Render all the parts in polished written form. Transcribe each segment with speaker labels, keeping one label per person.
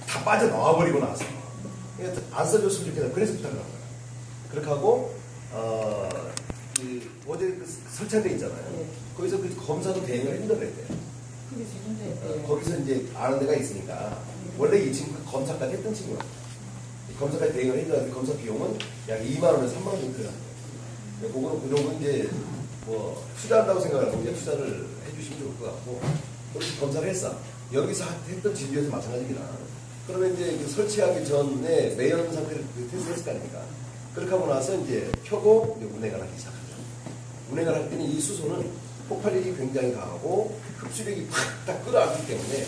Speaker 1: 다 빠져나와버리고 나서 안 써줬으면 좋겠다. 그래서 부탁을 한 거야. 그렇게 하고 어제 설치한 데 있잖아요. 거기서 그 검사도 대행을 해준다고 그랬대요. 거기서 이제 아는 데가 있으니까 원래 이 친구가 검사까지 했던 친구야. 검사까지 대행을 해줘야 검사 비용은 약 2만 원에서 3만 원 정도 들어가요. 그거는 그 정도 이제 뭐 투자한다고 생각하고 이제 투자를 해주시면 좋을 것 같고, 그렇게 검사를 했어. 여기서 했던 진료에서 마찬가지입니다. 그러면 이제 그 설치하기 전에 매연 상태를 테스트 했을 거 아닙니까? 그렇게 하고 나서 이제 켜고 이제 운행을 하기 시작하죠. 운행을 할 때는 이 수소는 폭발력이 굉장히 강하고 흡수력이 팍딱 끌어안기 때문에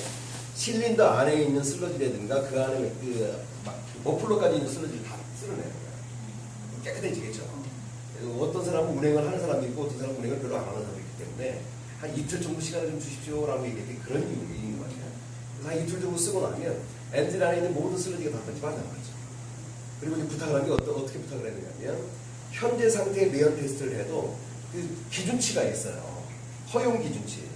Speaker 1: 실린더 안에 있는 슬러지라든가 그 안에 머플러까지 있는 슬러지를 다 쓸어내는 거예요. 깨끗해지겠죠. 어떤 사람은 운행을 하는 사람이 있고 어떤 사람은 운행을 별로 안 하는 사람이 있기 때문에 한 이틀 정도 시간을 좀 주십시오라고 얘기했더니 그런 이유인 것 같아요. 그래서 한 이틀 정도 쓰고 나면 엔진 안에 있는 모든 슬러지가 다 빠져나가죠. 그리고 이제 부탁을 한 게 어떻게 부탁을 했느냐면 현재 상태의 매연 테스트를 해도 그 기준치가 있어요. 허용 기준치.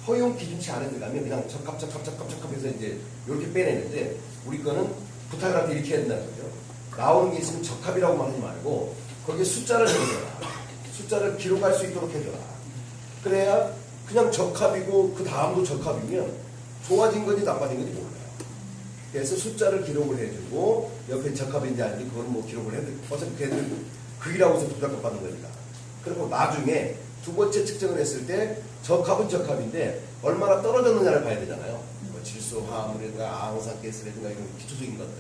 Speaker 1: 허용 기준치 안에 들어가면 그냥 적합해서 이제 이렇게 빼내는데 우리 거는 부탁을 할 때 이렇게 해야 된다는 거죠. 나오는 게 있으면 적합이라고만 하지 말고 거기에 숫자를 적어줘라. 숫자를 기록할 수 있도록 해줘라. 그래야 그냥 적합이고 그 다음도 적합이면 좋아진 건지 나빠진 건지 몰라요. 그래서 숫자를 기록을 해주고 옆에 적합인지 아닌지 그걸 뭐 기록을 해주고 어차피 걔들은 극이라고 해서 부탁을 받는 거니까. 그리고 나중에 두 번째 측정을 했을 때 적합은 적합인데 얼마나 떨어졌느냐를 봐야 되잖아요. 뭐 질소, 화합물이라든가 아황산가스라든가 이런 기초적인 것들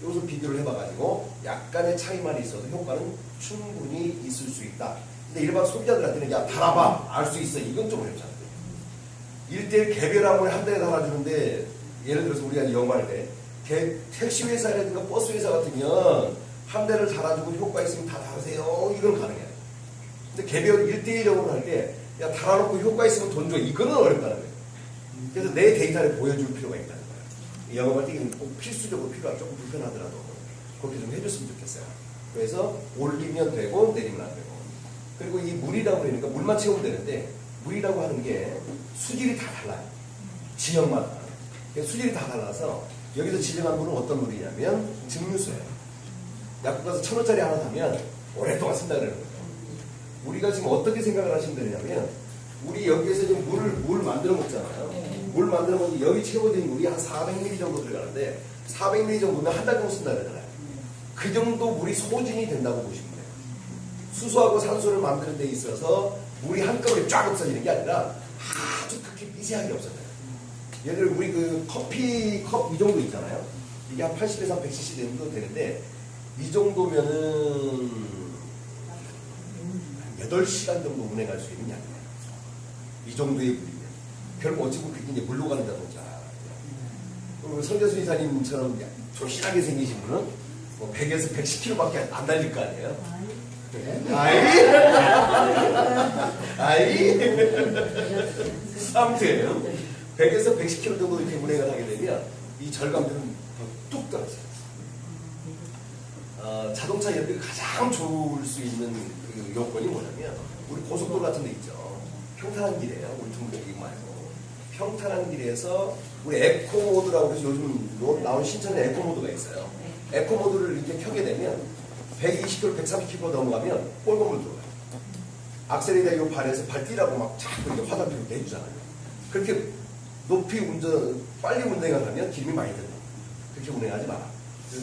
Speaker 1: 이것을 비교를 해봐가지고 약간의 차이만 있어도 효과는 충분히 있을 수 있다. 근데 일반 소비자들한테는 야 달아봐 알 수 있어 이건 좀 어렵잖아요. 1대1 개별함을 한 달에 달아주는데 예를 들어서 우리가 영화할 때 택시 회사라든가 버스 회사 같으면 한 대를 달아주고 효과 있으면 다 달으세요 이건 가능해요. 근데 개별 1대1적으로 할 때 야 달아놓고 효과 있으면 돈 줘 이거는 어렵다는 거예요. 그래서 내 데이터를 보여줄 필요가 있다는 거예요. 영업할 때 꼭 필수적으로 필요하고 조금 불편하더라도 그렇게 좀 해줬으면 좋겠어요. 그래서 올리면 되고 내리면 안 되고. 그리고 이 물이라고 그러니까 물만 채우면 되는데 물이라고 하는 게 수질이 다 달라요. 지역마다. 수질이 다 달라서 여기서 지정한 물은 어떤 물이냐면 증류수예요. 약국 가서 1,000원짜리 하나 사면 오랫동안 쓴다 그러는 거예요. 우리가 지금 어떻게 생각을 하시면 되냐면 우리 여기에서 지금 물 만들어 먹잖아요. 물 만들어 먹으면 여기 채워진 물이 한 400ml 정도 들어가는데 400ml 정도면 한 달 정도 쓴다 그러잖아요. 그 정도 물이 소진이 된다고 보시면 돼요. 수소하고 산소를 만드는 데 있어서 물이 한꺼번에 쫙 없어지는 게 아니라 아주 극히 미세하게 없어져요. 예를 들어 우리 그 커피 컵 이 정도 있잖아요. 이게 한 80에서 한 100cc 정도 되는데 이 정도면은 8시간 정도 운행할 수 있는 양이에요. 이 정도의 물이면. 결국 어찌고 그게 이제 물로 가는 자동차. 성재수 이사님처럼 조신하게 생기신 분은 뭐 100에서 110km밖에 안 달릴 거 아니에요? 아이? 아무튼 100에서 110km 정도 이렇게 운행을 하게 되면 이 절감들은 더 뚝 떨어져요. 자동차 연비가 가장 좋을 수 있는 그 요건이 뭐냐면 우리 고속도로 같은 데 있죠. 평탄한 길이에요. 울퉁불퉁 말고 평탄한 길에서 우리 에코모드라고 해서 요즘 나온 신차는 에코모드가 있어요. 에코모드를 이렇게 켜게 되면 120km, 130km 넘어가면 꼴건물 들어가요. 악셀에다 이 발에서 발 뛰라고 막 자꾸 이렇게 화살표를 내주잖아요. 그렇게 높이 빨리 운행을 하면 기름이 많이 든다. 그렇게 운행하지 마라.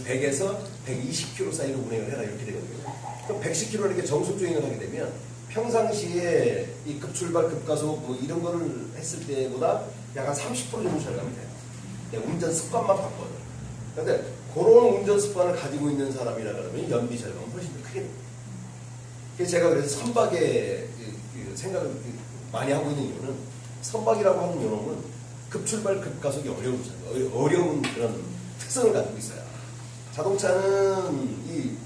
Speaker 1: 100에서 120km 사이로 운행을 해라 이렇게 되거든요. 그럼 110km 이렇게 정속 주행을 하게 되면 평상시에 이 급출발, 급가속 뭐 이런 거를 했을 때보다 약 한 30% 정도 절감이 돼요. 그냥 운전 습관만 바꿔요. 그런데 그런 운전 습관을 가지고 있는 사람이라 그러면 연비 절감은 훨씬 더 크게 됩니다. 그래서 제가 그래서 선박에 생각을 많이 하고 있는 이유는 선박이라고 하는 요놈은 급출발, 급가속이 어려운 그런 특성을 가지고 있어요. 자동차는 이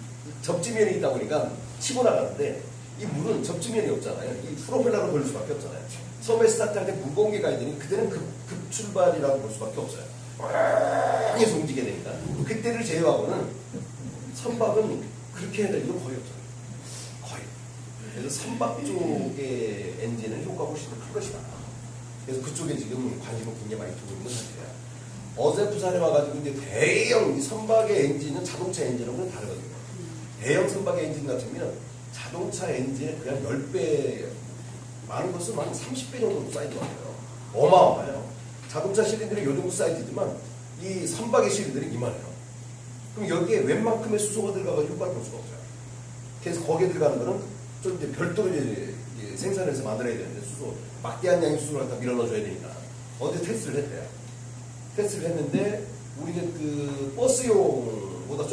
Speaker 1: 접지면이 있다 보니까 치고 나가는데 이 물은 접지면이 없잖아요. 이 프로펠러로 돌릴 수밖에 없잖아요. 처음에 스타트할 때 무거운 게 가야 되니 그때는 급출발이라고 볼 수밖에 없어요. 계속 움직이게 되니까. 그때를 제외하고는 선박은 그렇게 해야 될 이유는 거의 없어요. 거의. 그래서 선박 쪽의 엔진은 효과가 훨씬 더 클 것이다. 그래서 그쪽에 지금 관심을 굉장히 많이 두고 있는 것 같아요. 어제 부산에 와가지고 이제 대형 이 선박의 엔진은 자동차 엔진하고는 다르거든요. 대형 선박의 엔진 같으면 자동차 엔진에 그냥 10배, 많은 것은 한 30배 정도 사이즈 같아요. 어마어마해요. 자동차 실린더는 요 정도 사이즈지만 이 선박의 실린더는 이만해요. 그럼 여기에 웬만큼의 수소가 들어가가지고 효과를 볼 수가 없어요. 그래서 거기에 들어가는 거는 좀 이제 별도로 이제 생산해서 만들어야 되는데 수소, 막대한 양의 수소를 갖다 밀어넣어줘야 되니까. 어제 테스트를 했대요. 테스트를 했는데 우리는 그 버스용보다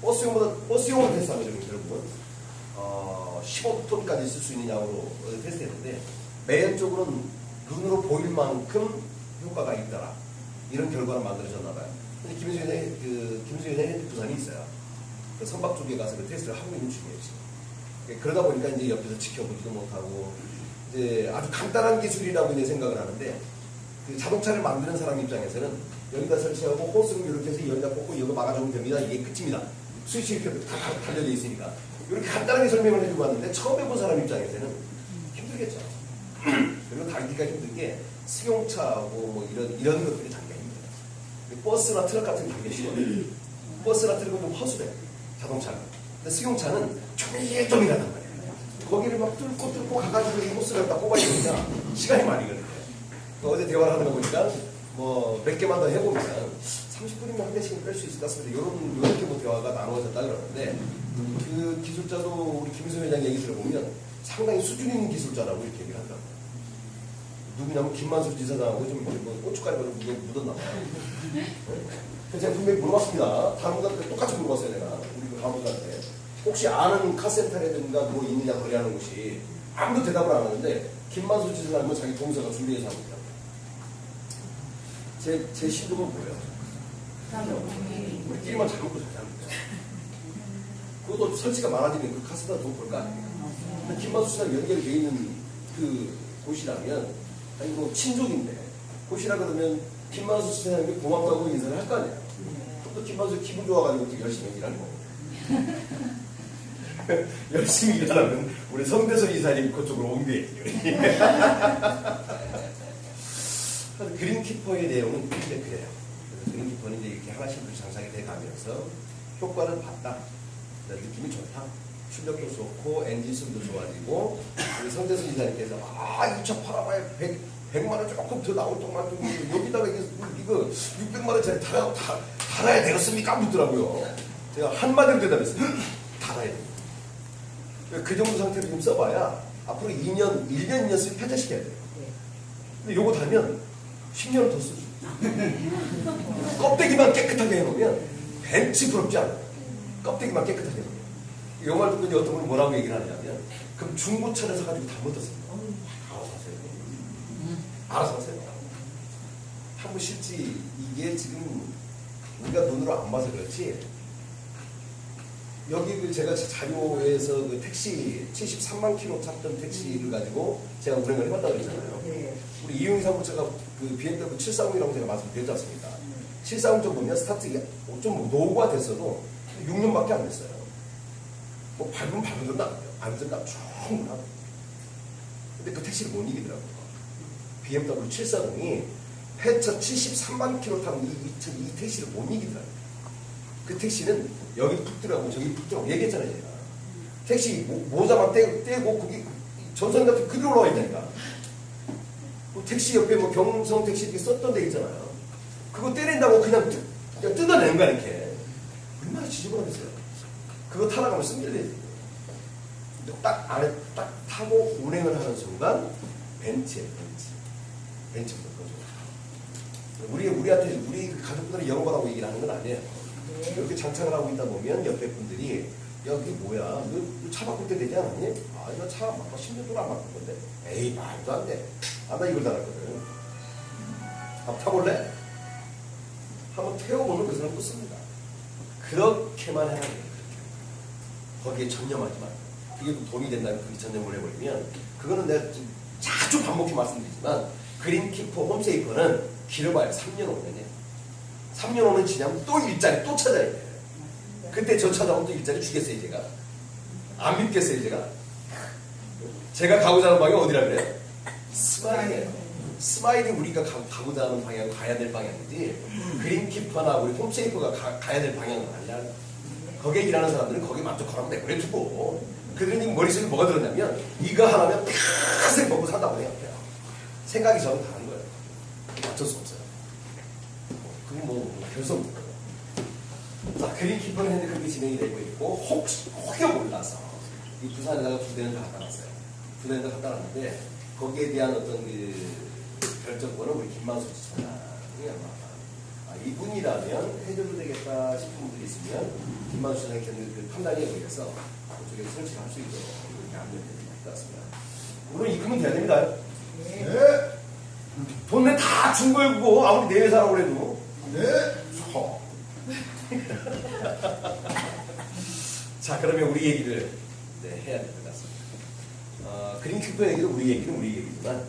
Speaker 1: 버스용을 테스트한 거죠. 결국은 15톤까지 쓸 수 있는 양으로 테스트했는데 매연 쪽으로는 눈으로 보일 만큼 효과가 있더라. 이런 결과를 만들어졌나 봐요. 근데 김수현의 부산이 있어요. 그 선박 쪽에 가서 그 테스트를 하고 있는 중이에요. 지금. 그러다 보니까 이제 옆에서 지켜보지도 못하고 이제 아주 간단한 기술이라고 이제 생각을 하는데 그 자동차를 만드는 사람 입장에서는 여기다 설치하고 호스를 이렇게 해서 여기다 꽂고 이거 막아주면 됩니다. 이게 끝입니다. 스위치 이렇게 다 달려져 있으니까 이렇게 간단하게 설명을 해주고 왔는데 처음 해본 사람 입장에서는 힘들겠죠. 그리고 달기가 힘든 게 승용차하고 뭐 이런 것들이 달기가 힘들어요. 버스나 트럭 같은 게 달기 쉬워요. 버스나 트럭은 좀 허술해요. 자동차는. 근데 승용차는 조밀조밀하단 말이에요. 거기를 막 뚫고 가가지고 이 호스를 딱 꼽아야 되니까 시간이 많이 걸려요. 어제 대화를 하는 거 보니까 뭐 몇 개만 더 해보면 30분이면 한 개씩은 뺄 수 있을 것 같습니다. 이렇게 뭐 대화가 나누어졌다 그러는데 그 기술자도 우리 김수현 회장 얘기 들어보면 상당히 수준 있는 기술자라고 이렇게 얘기를 한다고. 누구냐면 김만수 지사장하고 좀 뭐 고춧가루를 묻었나 봐요. 그래서 제가 분명히 물어봤습니다. 다른 분들한테 똑같이 물어봤어요. 내가 우리 그 가문들한테 혹시 아는 카센터라든가 뭐 있느냐 거래하는 곳이 아무도 대답을 안 하는데 김만수 지사장은 자기 동생가 준비해서 하고 있다고. 제 신동은 뭐예요? 우리끼리만 잘 먹고 잘 사는 거죠. 그것도 설치가 많아지면 그 카센터 돈 벌 거 아니에요. 근데 김만수 씨랑 연결이 돼 있는 그 곳이라면 아니 뭐 친족인데 곳이라 그러면 김만수 씨한테 고맙다고 인사를 할 거 아니에요. 또 김만수 기분 좋아가지고 되게 열심히 일하는 거고. 열심히 일하려면 우리 성대선 이사님 그쪽으로 옮겨야지. 그린키퍼의 내용은 그래요. 그린키퍼는 이제 이렇게 하나씩 장착이 돼 가면서 효과를 봤다. 느낌이 좋다. 출력도 좋고 엔진성도 좋아지고 우리 성대선 이사님께서 이 차 팔아봐야 100만 원 조금 더 나올 동안 좀 여기다가 이거 600만 원짜리 달아야 되겠습니까? 묻더라고요. 제가 한마디로 대답했어요. 달아야 됩니다. 그 정도 상태로 좀 써봐야 앞으로 1년, 2년 쓰면 폐차시켜야 돼요. 근데 요거 달면 10년을 더 쓰죠. 껍데기만 깨끗하게 해놓으면 벤치 부럽지 않아요. 껍데기만 깨끗하게 해놓으면. 이 말 듣고 이제 어떤 분은 뭐라고 얘기를 하냐면 그럼 중고차에서 가지고 다 못했습니다. 알아서 하세요. 알아서 하세요. 한번 실지 이게 지금 우리가 눈으로 안 봐서 그렇지 여기 그 제가 자료에서 그 택시 73만 킬로 탔던 택시를 가지고 제가 운행을 해봤다고 그랬잖아요. 우리 이용희 사무처가 그 BMW 740이라고 제가 말씀드렸지 않습니까? 740 좀 보면 스타트가 좀 노후가 됐어도 6년밖에 안 됐어요. 뭐 밟으면 밟은 안 돼요. 밟은 건 충분하고. 근데 그 택시를 못 이기더라고요. BMW 740이 폐차 73만 킬로 타는 이 택시를 못 이기더라고요. 그 택시는 여기 푹 들어가고 저기 푹 들어가고 얘기했잖아요. 제가. 택시 모자만 떼고 거기 전선 같은 그대로 올라와 있다니까. 그 택시 옆에 뭐 경성 택시 이렇게 썼던 데 있잖아요. 그거 떼낸다고 그냥 뜯어내는 거야 이렇게. 얼마나 지저분하겠어요. 그거 타다가면 승질내지. 딱 안에 딱 타고 운행을 하는 순간 벤츠예요. 벤츠부터 거죠. 우리한테 우리 가족들은 이런 거라고 얘기를 하는 건 아니에요. 이렇게 장착을 하고 있다 보면 옆에 분들이 야 그게 뭐야? 너 차 바꿀 때 되지 않았니? 나 차 막 10년 동안 안 바꾼 건데. 에이 말도 안 돼. 나 이걸 달았거든. 한번 타볼래? 한번 태워보면 그 사람도 씁니다. 그렇게만 해야 돼요. 거기에 전념하지 마. 그게 돈이 된다면 그게 전념을 해버리면 그거는 내가 좀 자주 반복해 말씀드리지만 그린키퍼 홈세이퍼는 길어봐야 3년 5년이에요. 3년 5년 지나면 또 일자리 또 찾아야 돼요. 그때 저 찾아오면 또 일자리 주겠어요 제가. 안 믿겠어요 제가. 제가 가고자 하는 방이 어디라 그래요? 스마일이에요. 스마일이 우리가 가고자 하는 방향, 가야 될 방향이지, 그린키퍼나 우리 홈쉐이퍼가 가야 될 방향은 아니야. 거기에 일하는 사람들은 거기에 만족하라고 내버려 두고, 그들은 머릿속에 뭐가 들었냐면, 이거 하나면 평생 먹고 산다고 생각해요. 생각이 저는 다른 거예요. 어쩔 수 없어요. 그건 뭐, 별수 없는 거예요. 자, 그린키퍼는 현재 그렇게 진행이 되고 있고, 혹여 몰라서, 이 부산에다가 2대는 다 갖다 놨어요. 2대는 다 갖다 놨는데, 거기에 대한 어떤 결정권은 우리 김만수 지사장이 아마, 이분이라면 해줘도 되겠다 싶은 분들이 있으면, 김만수 지사장의 판단에 의해서, 그쪽에 설치를 할 수 있도록 이렇게 안내를 해드렸습니다. 물론 입금은 돼야 됩니다. 네. 돈내 다 준 걸고, 아무리 내 회사라고 해도. 네. 자, 그러면 우리 얘기를 해야 될 것 같습니다. 그린키퍼 얘기도 우리 얘기는 우리 얘기지만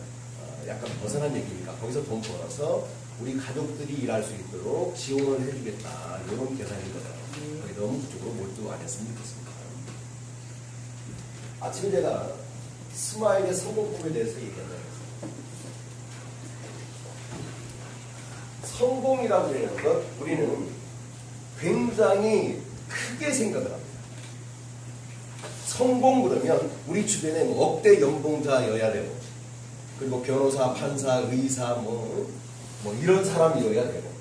Speaker 1: 약간 벗어난 얘기니까 거기서 돈 벌어서 우리 가족들이 일할 수 있도록 지원을 해주겠다 이런 계산인 거예요. 거기 너무 그쪽으로 몰두 안 했으면 좋겠습니다. 아침에 제가 스마일의 성공법에 대해서 얘기한다. 성공이라고 하는 것 우리는 굉장히 크게 생각을 합니다. 성공 그러면 우리 주변에 뭐 억대 연봉자여야 되고, 그리고 변호사, 판사, 의사 뭐 이런 사람이어야 되고,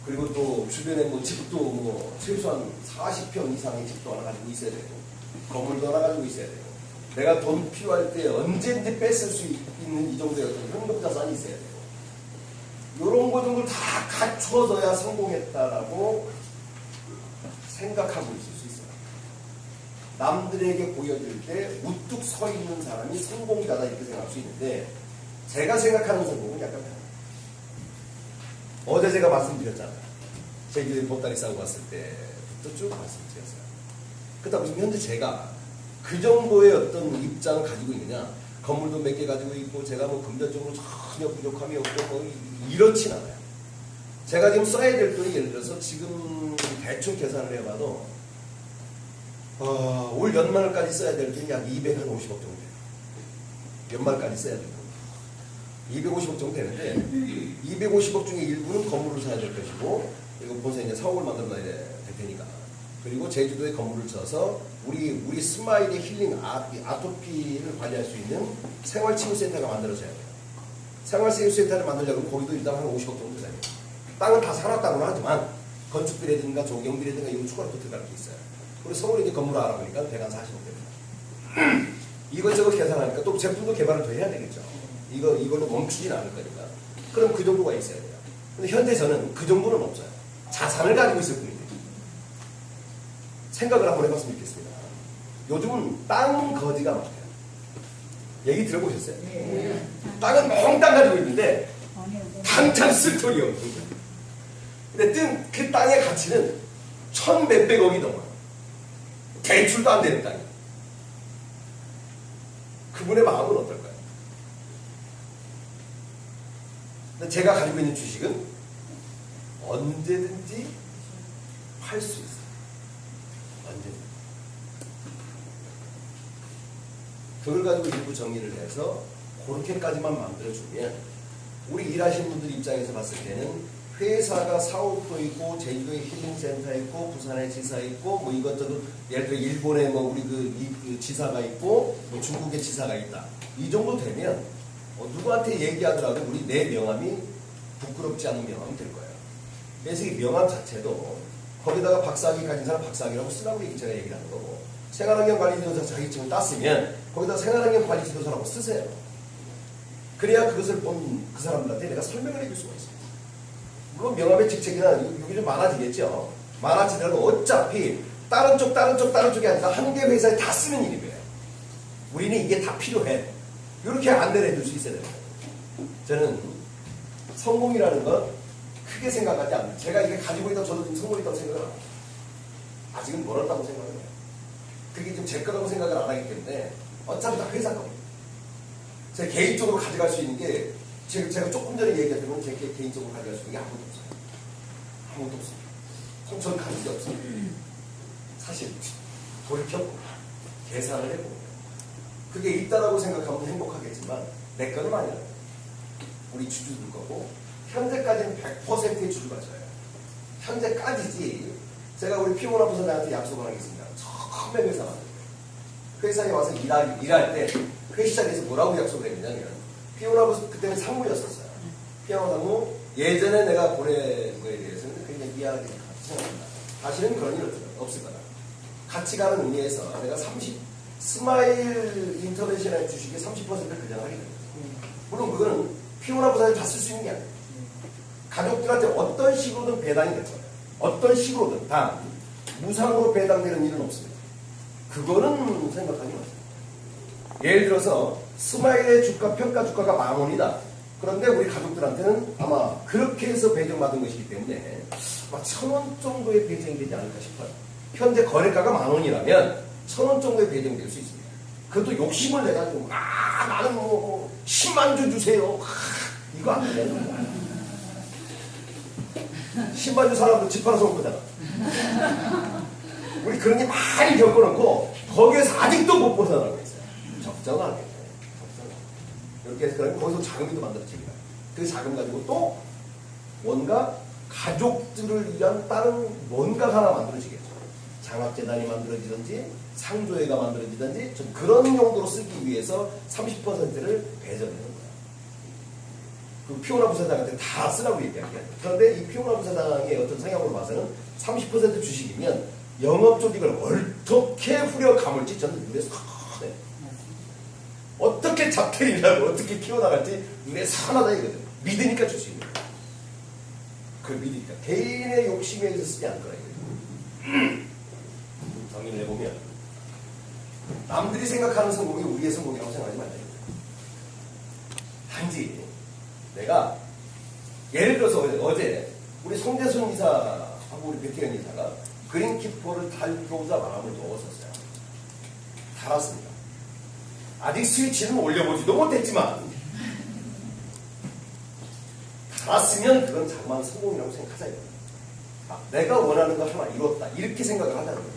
Speaker 1: 그리고 또 주변에 뭐 집도 뭐 최소한 40평 이상의 집도 하나 가지고 있어야 되고, 건물도 하나 가지고 있어야 되고, 내가 돈 필요할 때 언제든지 뺏을 수 있는 이 정도의 어떤 현금자산이 있어야 되고, 이런 것 정도 다 갖춰져야 성공했다라고 생각하고 있을 수 있어요. 남들에게 보여줄 때 우뚝 서 있는 사람이 성공자다 이렇게 생각할 수 있는데, 제가 생각하는 성공은 약간 다르다. 어제 제가 말씀드렸잖아요. 제주도에 보따리 싸고 갔을 때부터 쭉 말씀드렸어요. 그렇다고 지금 현재 제가 그 정도의 어떤 입장을 가지고 있느냐, 건물도 몇 개 가지고 있고 제가 뭐 금전적으로 전혀 부족함이 없고 뭐 이렇진 않아요. 제가 지금 써야 될 돈이 예를 들어서 지금 대충 계산을 해봐도 올 연말까지 써야 될 돈이 약 250억 정도 돼요. 연말까지 써야 될 돈. 250억 정도 되는데 250억 중에 일부는 건물을 사야 될 것이고, 그리고 본사 이제 사옥을 만들어놔야 될 테니까, 그리고 제주도에 건물을 쳐서 우리 스마일의 힐링 아토피를 관리할 수 있는 생활치유센터가 만들어져야 돼요. 생활치유센터를 만들려면 거기도 일단 한 50억 정도 돼요. 땅은 다 사놨다고는 하지만 건축비라든가 조경비라든가 이런 추가로 또 들어갈 게 있어요. 그리고 서울에 이제 건물을 알아보니까 대강 40억 됩니다. 이것저것 계산하니까 또 제품도 개발을 더 해야 되겠죠. 이걸로 멈추진 않을 거니까. 그럼 그 정도가 있어야 돼요. 근데 현재 저는 그 정도는 없어요. 자산을 가지고 있을 뿐이에요. 생각을 한번 해봤으면 좋겠습니다. 요즘은 땅 거지가 많아요. 얘기 들어보셨어요? 네. 땅은 몽땅 가지고 있는데 당장 쓸 돈이 없는 거예요. 근데 그 땅의 가치는 1,000몇백억이 넘어요. 대출도 안 되는 땅이에요. 그분의 마음은 어떨까요? 근데 제가 가지고 있는 주식은 언제든지 팔 수 있어요. 언제든지. 그걸 가지고 일부 정리를 해서 그렇게까지만 만들어주면 우리 일하시는 분들 입장에서 봤을 때는 회사가 사옥도 있고, 제주도에 힐링센터 있고, 부산에 지사 있고, 뭐 이것저것, 예를 들어 일본에 뭐 우리 그 지사가 있고, 뭐 중국에 지사가 있다. 이 정도 되면 누구한테 얘기하더라도 우리 내 명함이 부끄럽지 않은 명함이 될 거예요. 그래서 이 명함 자체도 거기다가 박사학위 가진 사람 박사학위라고 쓰라고 제가 얘기를 하는 거고, 생활환경관리지도사 자격증을 땄으면 거기다 생활환경관리지도사라고 쓰세요. 그래야 그것을 본 그 사람들한테 내가 설명을 해줄 수가 있어요. 물론 명함의 직책이나 이게 좀 많아지겠죠. 많아지더라도 어차피 다른 쪽이 아니라 한 개 회사에 다 쓰는 일이에요. 우리는 이게 다 필요해. 이렇게 안내를 해줄 수 있어야 됩니다. 저는 성공이라는 건 크게 생각하지 않는, 제가 이게 가지고 있다고 저도 좀 성공했다고 생각을 안 해요. 아직은 멀었다고 생각을 해요. 그게 좀 제 거라고 생각을 안 하기 때문에 어차피 다 회사 겁니다. 제가 개인적으로 가져갈 수 있는 게, 제가 조금 전에 얘기했던 건 제 개인적으로 가져갈 수 있는 게 아무것도 없어요. 아무것도 없어요. 저는 가진 게 없어요. 사실 돌이켜보고 계산을 해보고 그게 있다라고 생각하면 행복하겠지만 내 거는 아니라고. 우리 주주들 거고 현재까지는 100%의 주주가 저예요. 현재까지지. 제가 우리 피오나 부사장한테 약속을 하겠습니다. 처음에 회사 만들 때 회사에 와서 일할 때 회시장에서 뭐라고 약속을 했냐면 피오나 부사 그때는 상무였었어요. 피오나 상무 예전에 내가 보낸 거에 대해서는 굉장히 이해하기 생각합니다. 다시는 그런 일 없을 거다. 같이 가는 의미에서 내가 스마일 인터내셔널 주식의 30%를 배정하게 됩니다. 물론 그거는 피오나 부사에 다 쓸 수 있는 게 아니에요. 가족들한테 어떤 식으로든 배당이 될 거예요. 어떤 식으로든 다 무상으로 배당되는 일은 없습니다. 그거는 생각하지 마세요. 예를 들어서 스마일의 주가 평가 주가가 10,000원이다. 그런데 우리 가족들한테는 아마 그렇게 해서 배정받은 것이기 때문에 아마 1,000원 정도의 배정이 되지 않을까 싶어요. 현재 거래가가 10,000원이라면 1,000원 정도의 배정이 될 수 있습니다. 그것도 욕심을 내가지고 나는 뭐 10만 주 주세요. 이거 안 되는 거야. 10만 주 사람도 집 팔아서 온 거잖아. 우리 그런 게 많이 겪어놓고 거기에서 아직도 못 벗어나고 있어요. 적정하게. 이렇게 해서 그러면 거기서 자금이 또 만들어집니다. 그 자금 가지고 또 뭔가 가족들을 위한 다른 뭔가가 하나 만들어지겠죠. 장학재단이 만들어지든지 상조회가 만들어지든지 좀 그런 용도로 쓰기 위해서 30%를 배정하는 거예요. 그 피오나 부사장한테 다 쓰라고 얘기할게요. 그런데 이 피오나 부사장의 어떤 성향으로 봐서는 30% 주식이면 영업 조직을 어떻게 후려 감을지 저는 눈에 선해. 어떻게 잡태리라고 어떻게 키워나갈지 눈에 선하다 이거죠. 믿으니까 줄 수 있는 거예요. 그걸 믿으니까. 개인의 욕심에 의해서 쓰지 않을 거라 이거죠. 정리를 해보면 남들이 생각하는 성공이 우리의 성공이라고 생각하지 말아요. 단지 내가 예를 들어서 어제 우리 송대순 이사하고 우리 백혜연 이사가 그린키퍼를 달고자 마음을 먹었었어요. 달았습니다. 아직 스위치는 올려보지도 못했지만 달았으면 그건 자그마한 성공이라고 생각하자 이거예요. 내가 원하는 거 하나 이뤘다 이렇게 생각을 하자는 거예요.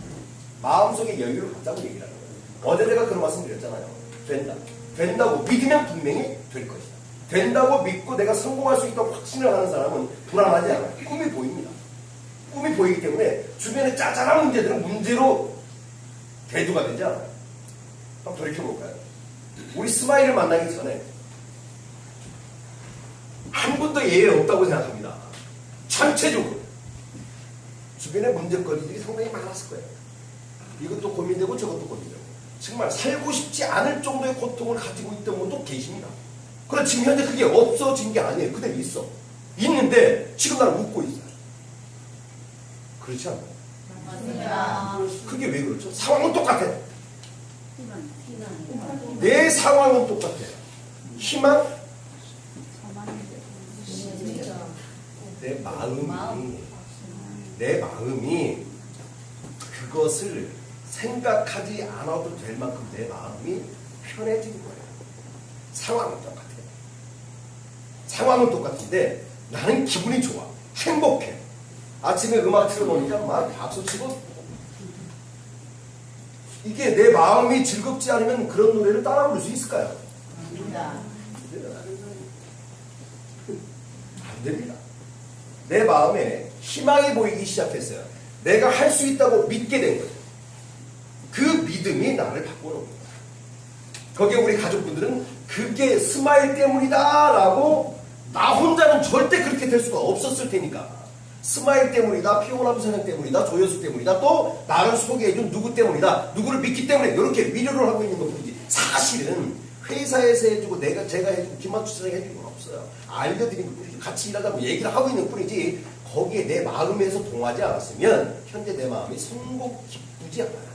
Speaker 1: 마음속에 여유를 갖자고 얘기를 하는 거예요. 어제 내가 그런 말씀 드렸잖아요. 된다. 된다고 믿으면 분명히 될 것이다. 된다고 믿고 내가 성공할 수 있다고 확신을 하는 사람은 불안하지 않아요. 꿈이 보입니다. 꿈이 보이기 때문에 주변에 짜잘한 문제들은 문제로 대두가 되지 않아요. 한번 돌이켜볼까요? 우리 스마일을 만나기 전에 한 분도 예외 없다고 생각합니다. 전체적으로 주변에 문제거리들이 상당히 많았을 거예요. 이것도 고민되고 저것도 고민되고 정말 살고 싶지 않을 정도의 고통을 가지고 있던 분도 계십니다. 그러나 지금 현재 그게 없어진 게 아니에요. 그대로 있어. 있는데 지금 나는 웃고 있어요. 그렇지 않나요?
Speaker 2: 맞습니다.
Speaker 1: 그게 왜 그렇죠? 상황은 똑같아. 내 상황은 똑같아요. 희망? 내 마음이 그것을 생각하지 않아도 될 만큼 내 마음이 편해진 거예요. 상황은 똑같아요. 상황은 똑같은데 나는 기분이 좋아. 행복해. 아침에 음악 틀어놓으니까 막 박수치고 이게 내 마음이 즐겁지 않으면 그런 노래를 따라 부를 수 있을까요? 안 됩니다. 내 마음에 희망이 보이기 시작했어요. 내가 할 수 있다고 믿게 된 거예요. 그 믿음이 나를 바꾸는 거예요. 거기에 우리 가족분들은 그게 스마일 때문이다 라고 나 혼자는 절대 그렇게 될 수가 없었을 테니까 스마일 때문이다, 피오나 부사장 때문이다, 조여수 때문이다, 또 나를 소개해준 누구 때문이다, 누구를 믿기 때문에 이렇게 위로를 하고 있는 것뿐이지 사실은 회사에서 해주고 제가 해주고 김만추 사장이 해준 건 없어요. 알려드린 것뿐이지 같이 일하자고 얘기를 하고 있는 뿐이지 거기에 내 마음에서 동하지 않았으면 현재 내 마음이 선곡 기쁘지 않아요.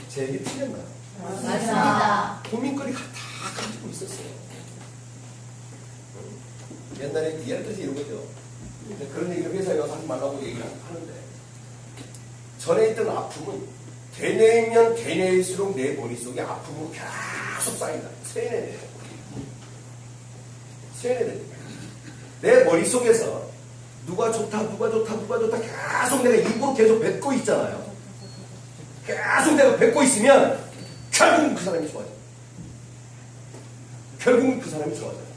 Speaker 1: 제 얘기 틀렸나요?
Speaker 2: 맞습니다.
Speaker 1: 고민거리가 다 가지고 있었어요. 옛날에 이야기해서 이런 거죠. 그런 얘기를 회사에 가서 하지 말라고 얘기를 하는데 전에 있던 아픔은 되뇌면 되뇌일수록 내 머릿속에 아픔으로 계속 쌓인다. 세뇌돼요. 세뇌됩니다. 내 머릿속에서 누가 좋다 계속 내가 입으로 계속 뱉고 있잖아요. 계속 내가 뱉고 있으면 결국은 그 사람이 좋아져. 결국은 그 사람이 좋아져요.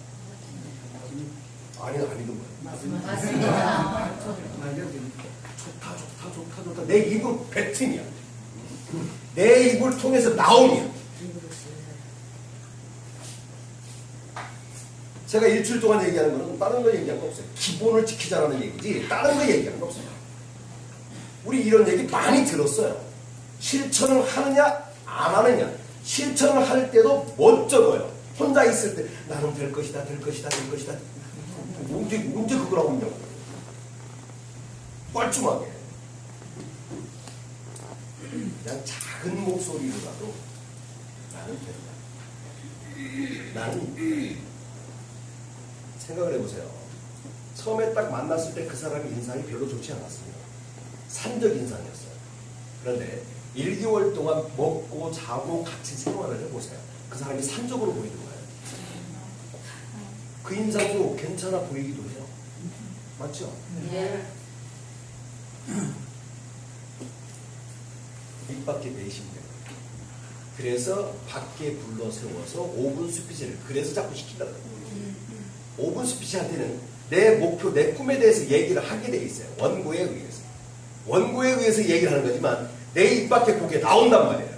Speaker 1: 아니더만.
Speaker 2: 맞습니다.
Speaker 1: 좋다. 내 입으로 뱉음이야. 내 입을 통해서 나옴이야. 제가 일주일 동안 얘기하는 거는 다른 거 얘기한 거 없어요. 기본을 지키자라는 얘기지 다른 거 얘기하는 거 없어요. 우리 이런 얘기 많이 들었어요. 실천을 하느냐 안 하느냐. 실천을 할 때도 못 적어요. 혼자 있을 때 나는 될 것이다. 언제 그거라고 있냐고. 뻘쭘하게. 그냥 작은 목소리로라도 나는 된다. 나는 생각을 해보세요. 처음에 딱 만났을 때 그 사람의 인상이 별로 좋지 않았습니다. 산적 인상이었어요. 그런데 1개월 동안 먹고 자고 같이 생활을 해보세요. 그 사람이 산적으로 보이던가요? 그 인상도 괜찮아 보이기도 해요. 맞죠?
Speaker 2: 네.
Speaker 1: 입 밖에 내신대요. 그래서 밖에 불러 세워서 5분 스피치를 그래서 자꾸 시킨다는 거예요. 5분 스피치한테는 내 목표, 내 꿈에 대해서 얘기를 하게 돼 있어요. 원고에 의해서. 원고에 의해서 얘기를 하는 거지만 내 입 밖에 그게 나온단 말이에요.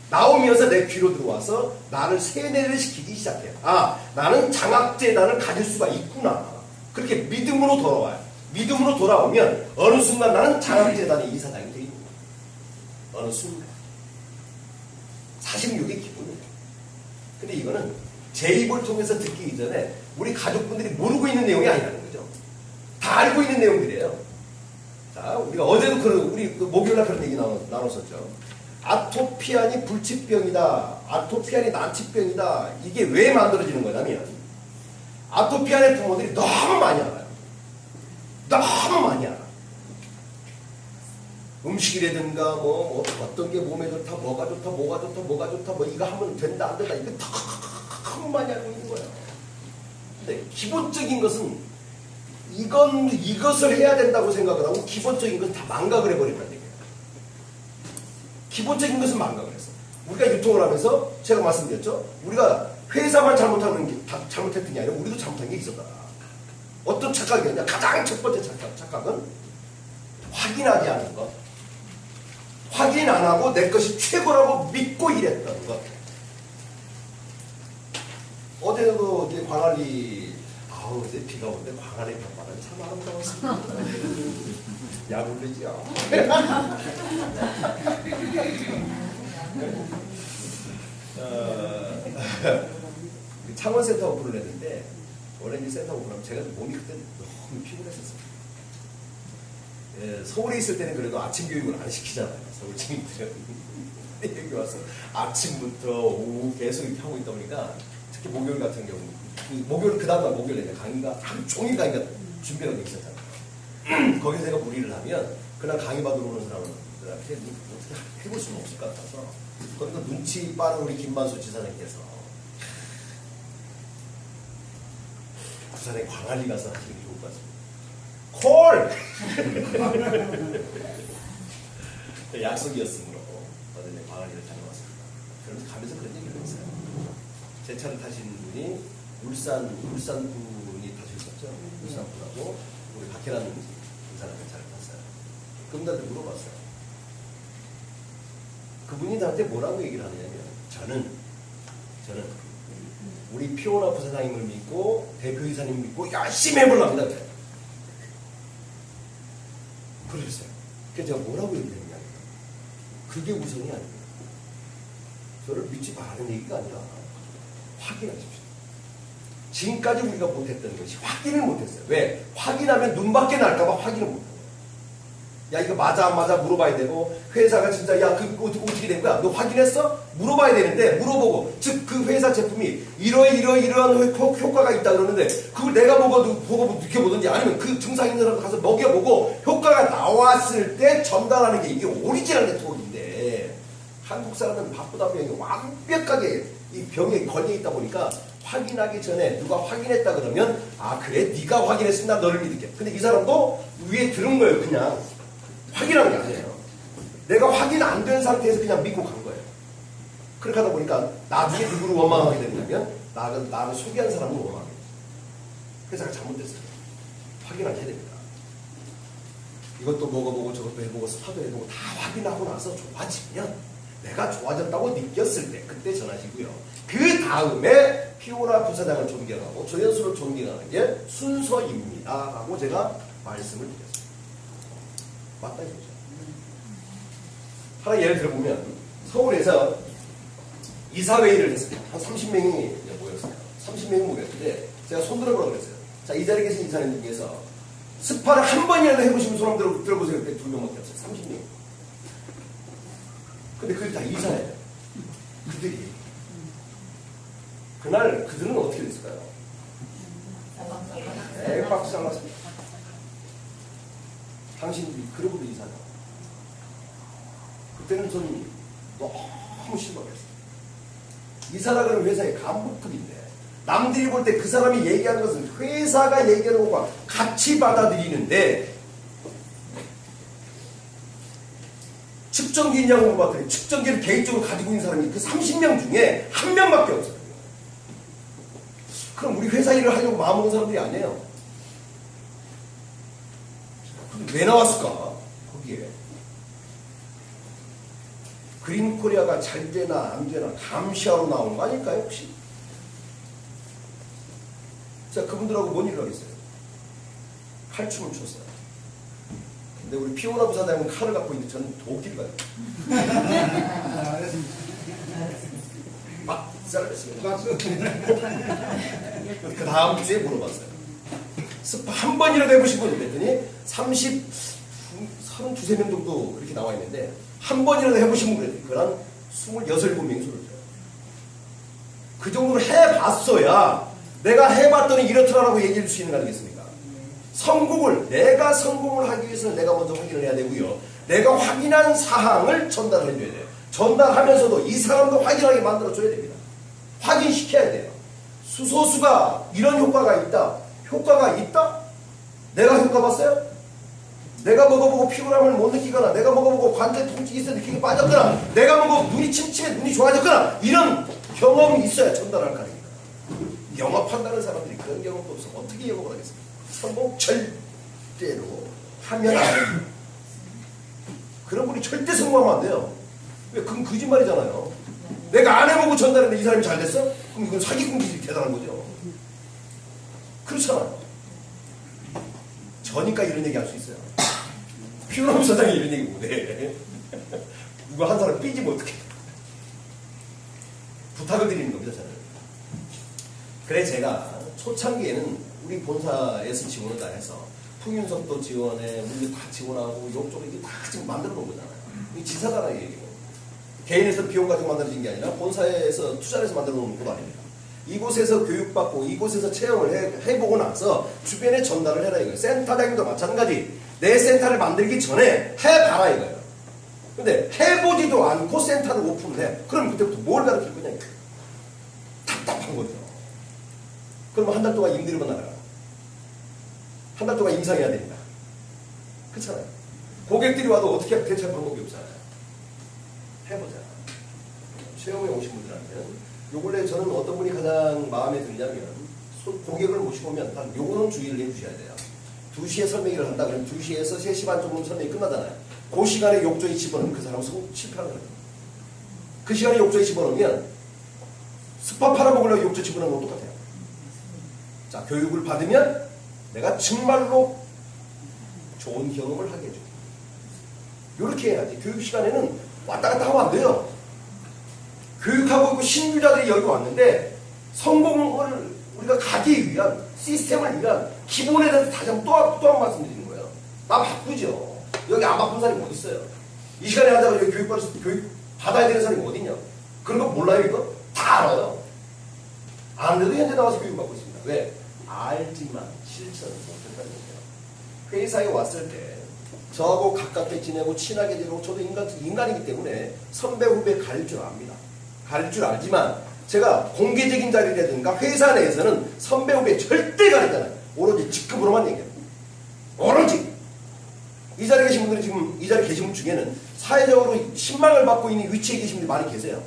Speaker 1: 나오면서 내 귀로 들어와서 나를 세뇌를 시키기 시작해요. 아, 나는 장학재단을 가질 수가 있구나. 그렇게 믿음으로 돌아와요. 믿음으로 돌아오면 어느 순간 나는 장학재단의 이사장이 되어 있는 거예요. 어느 순간. 사실은 이게 기본이에요. 근데 이거는 제 입을 통해서 듣기 이전에 우리 가족분들이 모르고 있는 내용이 아니라는 거죠. 다 알고 있는 내용들이에요. 자, 우리가 어제도 우리 목요일날 그런 얘기 나눴었죠. 아토피아니 불치병이다. 아토피아니 난치병이다. 이게 왜 만들어지는 거냐면 아토피아의 부모들이 너무 많이 알아요. 너무 많이 알아. 음식이라든가 뭐 어떤 게 몸에 좋다, 뭐가 좋다, 뭐 이거 하면 된다 안 된다 이거 너무 많이 알고 있는 거예요. 근데 기본적인 것은 이것을 해야 된다고 생각을 하고 기본적인 건 다 망각을 해버린다는 얘기예요. 기본적인 것은 망각을 했어. 우리가 유통을 하면서 제가 말씀드렸죠. 우리가 회사만 잘못했던 게 아니라 우리도 잘못한 게 있었다. 어떤 착각이었냐? 가장 첫 번째 착각은 확인하지 않은 것. 확인 안 하고 내 것이 최고라고 믿고 일했던 것. 어제도 이제 광안리 어제 비가 오는데 광안리 벽바닥이 참 아름다웠습니다. 약 올리지요. 창원센터 오픈을 했는데 원래 이제 센터 오픈하면 제가 몸이 그때 너무 피곤했었어요. 예, 서울에 있을 때는 그래도 아침 교육을 안 시키잖아요. 서울 주민들은. 여기 와서 아침부터 오후 계속 이렇게 하고 있다 보니까 특히 목요일 같은 경우 목요일 그 다음날 목요일에 강의가 하루 종일 강의가 준비가 돼 있었잖아요. 거기서 제가 무리를 하면 그날 강의 받으러 오는 사람들한테 어떻게 해볼 수는 없을 것 같아서 거기서 눈치 빠른 우리 김만수 지사장께서 부산에 광안리 가서 하시는 게 좋을 것 같습니다. 콜! 약속이었으므로 어제 광안리를 다녀왔습니다. 그러면서 가면서 그런 얘기를 했어요. 제 차를 타신 분이 울산 분이 타셨었죠. 울산 분하고 우리 박혜란 사람의 차를 탔어요. 그분한테 물어봤어요. 그분이 나한테 뭐라고 얘기를 하냐면 저는 우리 피오나 부사장님을 믿고 대표이사님 믿고 열심히 해보려합니다. 그러셨어요. 그래서 제가 뭐라고 얘기했냐. 그게 우선이 아닙니다. 저를 믿지 말라는 얘기가 아니라 확인하십시오. 지금까지 우리가 못했던 것이 확인을 못했어요. 왜? 확인하면 눈밖에 날까봐 확인을 못해요. 야 이거 맞아 안 맞아 물어봐야 되고 회사가 진짜 야 그 어떻게 된 거야? 너 확인했어? 물어봐야 되는데 물어보고 즉 그 회사 제품이 이러한 효과가 있다 그러는데 그걸 내가 보고 느껴보든지 아니면 그 증상 있는 사람 가서 먹여보고 효과가 나왔을 때 전달하는 게 이게 오리지널 네트워크인데 한국 사람은 바쁘다 병이 완벽하게 이 병에 걸려 있다 보니까 확인하기 전에 누가 확인했다 그러면 아 그래 네가 확인했으면 난 너를 믿을게. 근데 이 사람도 위에 들은 거예요. 그냥 확인한 게 아니에요. 내가 확인 안 된 상태에서 그냥 믿고 간 거예요. 그렇게 하다 보니까 나중에 누구를 원망하게 되냐면 나를 소개한 사람은 원하게. 회사가 잘못됐어요. 확인을 해야 됩니다. 이것도 먹어보고 저것도 해보고 스파도 해보고 다 확인하고 나서 좋아지면 내가 좋아졌다고 느꼈을 때 그때 전하시고요. 그 다음에 피오나 부사장을 존경하고 조연수를 존경하는 게 순서입니다 라고 제가 말씀을 드렸습니다. 맞다 이거죠. 하나 예를 들어보면 서울에서 이사회의를 했습니다. 한 30명이 모였어요. 30명이 모였는데 제가 손 들어보라고 그랬어요. 자, 이 자리에 계신 이사님 중에서 스파를 한 번이라도 해보시면 손 한번 들어보세요. 그때 2명밖에 없어요. 30명. 근데 그들이 다 이사예요. 그날 그들은 어떻게 됐을까요? 네, 박수 안 났습니다. 당신들이 그러고도 이사냐? 그때는 저는 너무 실망했어요. 이사라 그러면 회사의 간부급인데 남들이 볼 때 그 사람이 얘기하는 것은 회사가 얘기하는 것과 같이 받아들이는데 측정기 있냐고 물어봤더니 측정기를 개인적으로 가지고 있는 사람이 그 30명 중에 한 명밖에 없어요. 그럼 우리 회사 일을 하려고 마음먹은 사람들이 아니에요. 근데 왜 나왔을까? 거기에 그린코리아가 잘 되나 안 되나 감시하러 나온 거 아닐까요 혹시? 자, 그분들하고 뭔 일을 하겠어요? 칼춤을 췄어요. 근데 우리 피오나 부사장은 칼을 갖고 있는데 저는 도끼를 가지고 막 잘랐습니다. 그 다음 주에 물어봤어요. 스파 한 번이라도 해보신 분 그랬더니 32, 3명 정도 이렇게 나와 있는데 한 번이라도 해보신 분 그랬더니 그런 26, 7명이 손을 들어요. 그 정도로 해봤어야 내가 해봤더니 이렇더라라고 얘기할 수 있는 거 아니겠습니까? 내가 성공을 하기 위해서는 내가 먼저 확인을 해야 되고요. 내가 확인한 사항을 전달을 해줘야 돼요. 전달하면서도 이 사람도 확인하게 만들어줘야 됩니다. 확인시켜야 돼요. 수소수가 이런 효과가 있다. 효과가 있다? 내가 효과 봤어요? 내가 먹어보고 피곤함을 못 느끼거나 내가 먹어보고 관절 통증이 있어 느끼기 빠졌거나 내가 먹어보고 눈이 침침해 눈이 좋아졌거나 이런 경험이 있어야 전달할 거 아닙니까? 영업한다는 사람들이 그런 경험도 없어 어떻게 영업을 하겠습니까? 성공 절대로 하면 안 됩니다. 그런 분이 절대 성공하면 안 돼요. 왜? 그건 거짓말이잖아요. 내가 안 해보고 전달했는데 이 사람이 잘 됐어? 그럼 이건 사기꾼 기질이 대단한 거죠. 그렇잖아요. 저니까 이런 얘기 할 수 있어요. 피오나 부사장이 이런 얘기 못해. 누가 한 사람 삐지면 어떡해. 부탁을 드리는 겁니다, 저는. 그래 제가 초창기에는 우리 본사에서 지원을 다 해서 풍윤석도 지원해, 우리 다 지원하고 이쪽에 이게 다 지금 만들어 놓은 거잖아요. 이 지사가라 얘기예요. 개인에서 비용 가지고 만들어진 게 아니라 본사에서 투자를 해서 만들어 놓은 것도 아닙니다. 이곳에서 교육받고 이곳에서 체험을 해보고 나서 주변에 전달을 해라 이거예요. 센터장님도 마찬가지. 내 센터를 만들기 전에 해봐라 이거예요. 근데 해보지도 않고 센터를 오픈을 해. 그럼 그때부터 뭘 가르칠 거냐 이거예요. 답답한 거죠. 그러면 한 달 동안 임대료만 나가라. 한 달 동안 임상해야 됩니다. 그렇잖아요. 고객들이 와도 어떻게 대처할 방법이 없잖아요. 해보자. 체험에 오신 분들한테는 요 근래 저는 어떤 분이 가장 마음에 드냐면 고객을 모시고 오면 딱 요거는 주의를 해주셔야 돼요. 2시에 설명회를 한다 그러면 2시에서 3시 반 정도 설명이 끝나잖아요. 그 시간에 욕조에 집어넣으면 그 사람은 실패하는 거예요. 그 시간에 욕조에 집어넣으면 스파 팔아먹으려고 욕조 집어넣는 건 똑같아요. 자, 교육을 받으면 내가 정말로 좋은 경험을 하게 해줘. 이렇게 해야지. 교육 시간에는 왔다 갔다 하면 안 돼요. 교육하고 있고 신규자들이 여기 왔는데 성공을 우리가 가기 위한 시스템을 위한 기본에 대해서 다시 한번 또 한 말씀드리는 거예요. 나 바쁘죠. 여기 안 바쁜 사람이 어디 있어요? 이 시간에 하다가 여기 교육 받아야 되는 사람이 어디 있냐? 그런 거 몰라요 이거? 다 알아요. 아는데도 현재 나와서 교육받고 있습니다. 왜? 알지만 실천을 못한다는 거예요. 회사에 왔을 때 저하고 가깝게 지내고 친하게 지내고 저도 인간이기 때문에 선배 후배 가릴 줄 압니다. 가릴 줄 알지만 제가 공개적인 자리라든가 회사 내에서는 선배 후배 절대 가리잖아요. 오로지 직급으로만 얘기해요. 오로지 이 자리에 계신 분들이 지금 이 자리에 계신 분 중에는 사회적으로 신망을 받고 있는 위치에 계신 분들이 많이 계세요.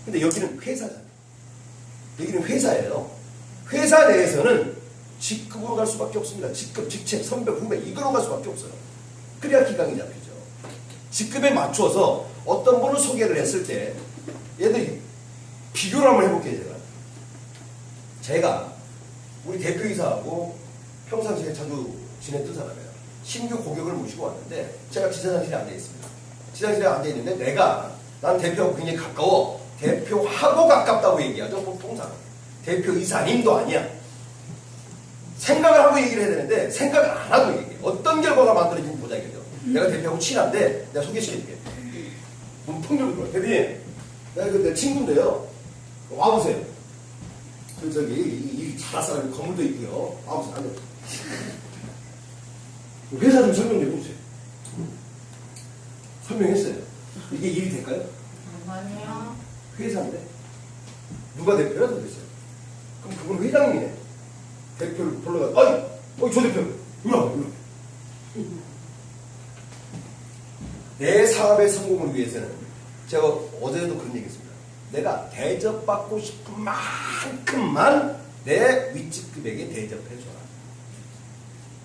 Speaker 1: 근데 여기는 회사잖아요. 여기는 회사예요. 회사 내에서는 직급으로 갈 수밖에 없습니다. 직급, 직책, 선배, 후배 이걸로 갈 수밖에 없어요. 그래야 기강이 잡히죠. 직급에 맞춰서 어떤 분을 소개를 했을 때 얘들이 비교를 한번 해볼게요. 제가 우리 대표이사하고 평상시에 자주 지냈던 사람이에요. 신규 고객을 모시고 왔는데 제가 지사장실에 앉아 있습니다. 지사장실에 앉아 있는데 난 대표하고 굉장히 가까워. 대표하고 가깝다고 얘기하죠. 보통상 대표이사님도 아니야. 생각을 하고 얘기를 해야 되는데 생각을 안 하고 얘기해. 어떤 결과가 만들어지는지 보자 이거죠. 내가 대표하고 친한데 내가 소개시켜줄게. 문풍적으로 들어와. 대표님, 내가 내 친구인데요. 와보세요. 저기 이 잘할 사람이 건물도 있고요. 와보세요. 앉아. 회사 좀 설명 좀 해주세요. 설명했어요. 이게 일이 될까요?
Speaker 2: 아니요.
Speaker 1: 회사인데 누가 대표라도 됐어요. 그럼 그건 회장님이네. 대표를 불러가. 저 대표 이리 와. 내 사업의 성공을 위해서는 제가 어제도 그런 얘기했습니다. 내가 대접받고 싶은 만큼만 내 윗직급에게 대접해줘라.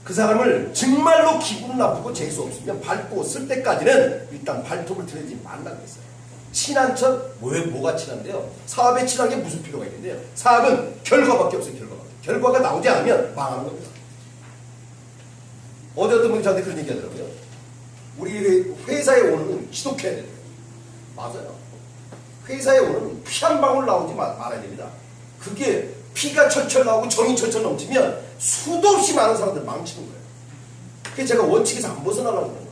Speaker 1: 그 사람을 정말로 기분 나쁘고 재수 없으면 밟고 쓸 때까지는 일단 발톱을 들이지 말라고 했어요. 친한 척, 뭐가 친한데요? 사업에 친한 게 무슨 필요가 있는데요? 사업은 결과밖에 없어요. 결과가 나오지 않으면 망하는 겁니다. 어제 어떤 분이 저한테 그런 얘기 하더라고요. 우리 회사에 오는 지독해야 돼요. 맞아요. 회사에 오는 피 한 방울 나오지 말아야 됩니다. 그게 피가 철철 나오고 정이 철철 넘치면 수도 없이 많은 사람들 망치는 거예요. 그게 제가 원칙에서 안 벗어나려고 하는 거예요.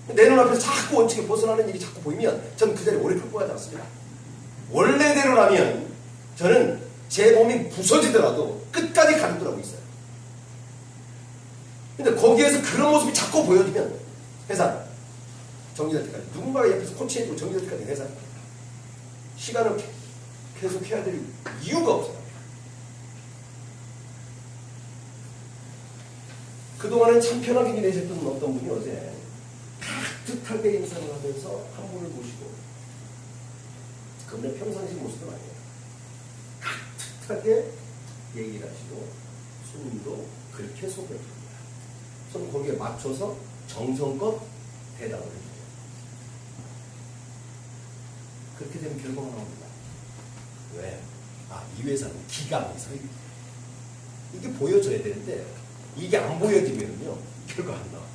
Speaker 1: 내 눈앞에서 자꾸 원칙에 벗어나는 일이 자꾸 보이면 저는 그 자리에 오래 끌고 가지 않습니다. 원래대로라면 저는 제 몸이 부서지더라도 끝까지 가르도록 있어요. 근데 거기에서 그런 모습이 자꾸 보여지면 회사 정리될 때까지 누군가 옆에서 코치해주고 정리될 때까지 회사 시간을 계속 해야 될 이유가 없어요. 그동안은 참 편하게 지내셨던 어떤 분이 어제 따뜻하게 인사를 하면서 한 분을 모시고 그분의 평상시 모습은 아니에요. 따뜻하게 얘기를 하시고 손님도 그렇게 소개해줍니다. 저는 거기에 맞춰서 정성껏 대답을 해주죠. 그렇게 되면 결과가 나옵니다. 왜? 이 회사는 기가 막혀서 이게 보여줘야 되는데 이게 안 보여지면요 결과 안 나와요.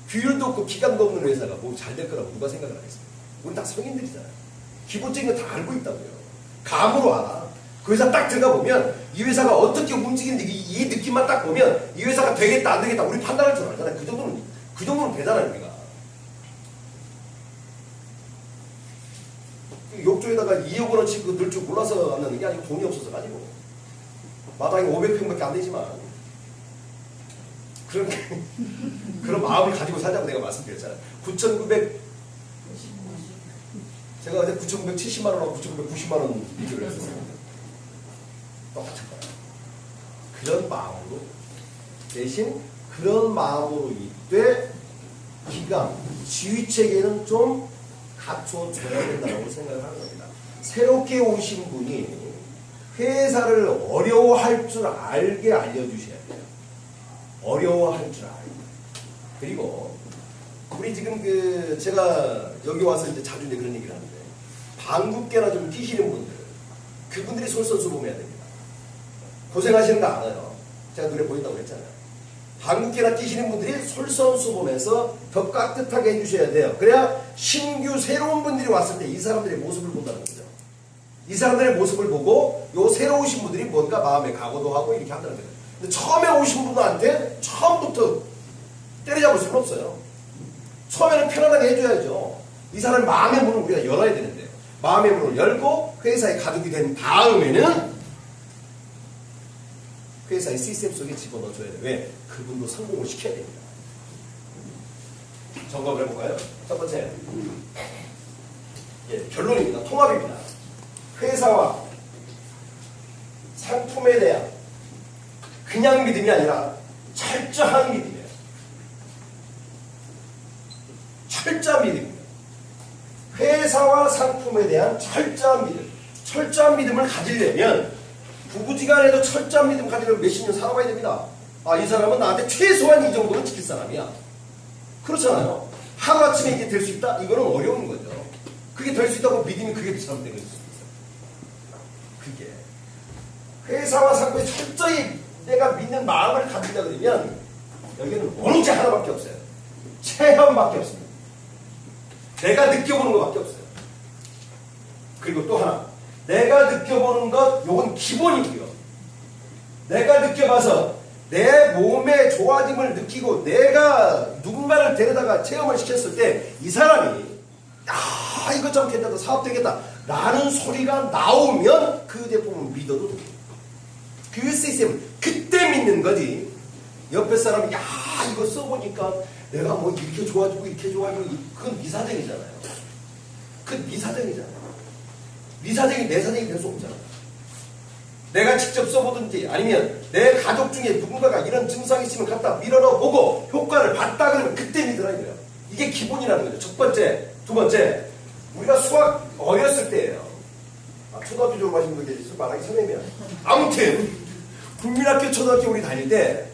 Speaker 1: 규율도 없고 기간도 없는 회사가 뭐 잘 될 거라고 누가 생각을 하겠습니까? 우리 다 성인들이잖아요. 기본적인 거 다 알고 있다고요. 감으로 알아. 그 회사 딱 들어가 보면 이 회사가 어떻게 움직이는지 이 느낌만 딱 보면 이 회사가 되겠다 안 되겠다 우리 판단할 줄 알잖아요. 그 정도는 되잖아요 우리가. 욕조에다가 2억 원어치 넣을 줄 몰라서 안 넣는 게 아니고 돈이 없어서 가지고 마당에 500평밖에 안 되지만 그런 마음을 가지고 살자고 내가 말씀드렸잖아요. 9,900 제가 어제 9,970만 원하고 9,990만 원 비교를 했었어요. 똑같은 거예요. 그런 마음으로 대신 그런 마음으로 이때 기강, 지휘체계는 좀 갖춰줘야 된다고 생각을 하는 겁니다. 새롭게 오신 분이 회사를 어려워할 줄 알게 알려주셔야 돼요. 어려워할 줄 알게. 그리고 우리 지금 제가 여기 와서 이제 자주 이제 그런 얘기를 하는데 방귀깨나 좀 끼시는 분들 그분들이 솔선수범해야 됩니다. 고생하시는 거 알아요. 제가 눈에 보인다고 했잖아요. 방귀깨나 끼시는 분들이 솔선수범해서 더 깍듯하게 해주셔야 돼요. 그래야 신규 새로운 분들이 왔을 때 이 사람들의 모습을 본다는 거죠. 이 사람들의 모습을 보고 요 새로 오신 분들이 뭔가 마음에 각오도 하고 이렇게 한다는 거죠. 근데 처음에 오신 분한테 처음부터 때려잡을 수는 없어요. 처음에는 편안하게 해줘야죠. 이 사람 마음의 문을 우리가 열어야 되는데 마음의 문을 열고 회사의 가족이 된 다음에는 회사의 시스템 속에 집어넣어줘야 돼요. 왜? 그분도 성공을 시켜야 됩니다. 점검을 해볼까요? 첫 번째, 결론입니다. 통합입니다. 회사와 상품에 대한 그냥 믿음이 아니라 철저한 믿음이에요. 철저한 믿음입니다. 회사와 상품에 대한 철저한 믿음. 철저한 믿음을 가지려면 부부지간에도 철저한 믿음 가지려면 몇십 년 살아봐야 됩니다. 아, 이 사람은 나한테 최소한 이 정도는 지킬 사람이야. 그렇잖아요. 하루아침에 이게 될 수 있다? 이거는 어려운 거죠. 그게 될 수 있다고 믿음이 그게 잘못된 거일 수도 있어요. 그게 회사와 상부에 철저히 내가 믿는 마음을 가진다 그러면 여기는 오로지 하나밖에 없어요. 체험밖에 없습니다. 내가 느껴보는 것밖에 없어요. 그리고 또 하나, 내가 느껴보는 것, 요건 기본이고요. 내가 느껴봐서 내 몸의 좋아짐을 느끼고 내가 누군가를 데려다가 체험을 시켰을 때 이 사람이 야, 이거 좀 괜찮다, 사업 되겠다 라는 소리가 나오면 그 제품을 믿어도 됩니다. 그 시스템 그때 믿는 거지. 옆에 사람이 야, 이거 써보니까 내가 뭐 이렇게 좋아지고 이렇게 좋아지고, 그건 네 사정이잖아요. 그건 네 사정이잖아요. 네 사정이 내 사정이 될 수 없잖아. 내가 직접 써보든지 아니면 내 가족 중에 누군가가 이런 증상이 있으면 갖다 밀어넣어 보고 효과를 봤다 그러면 그때 믿으라 이거예요. 이게 기본이라는 거죠. 첫 번째. 두 번째, 우리가 수학 어렸을 때예요. 아, 초등학교 졸업하신 분들 계시죠? 말하기 전에면. 아무튼 국민학교 초등학교 우리 다닐 때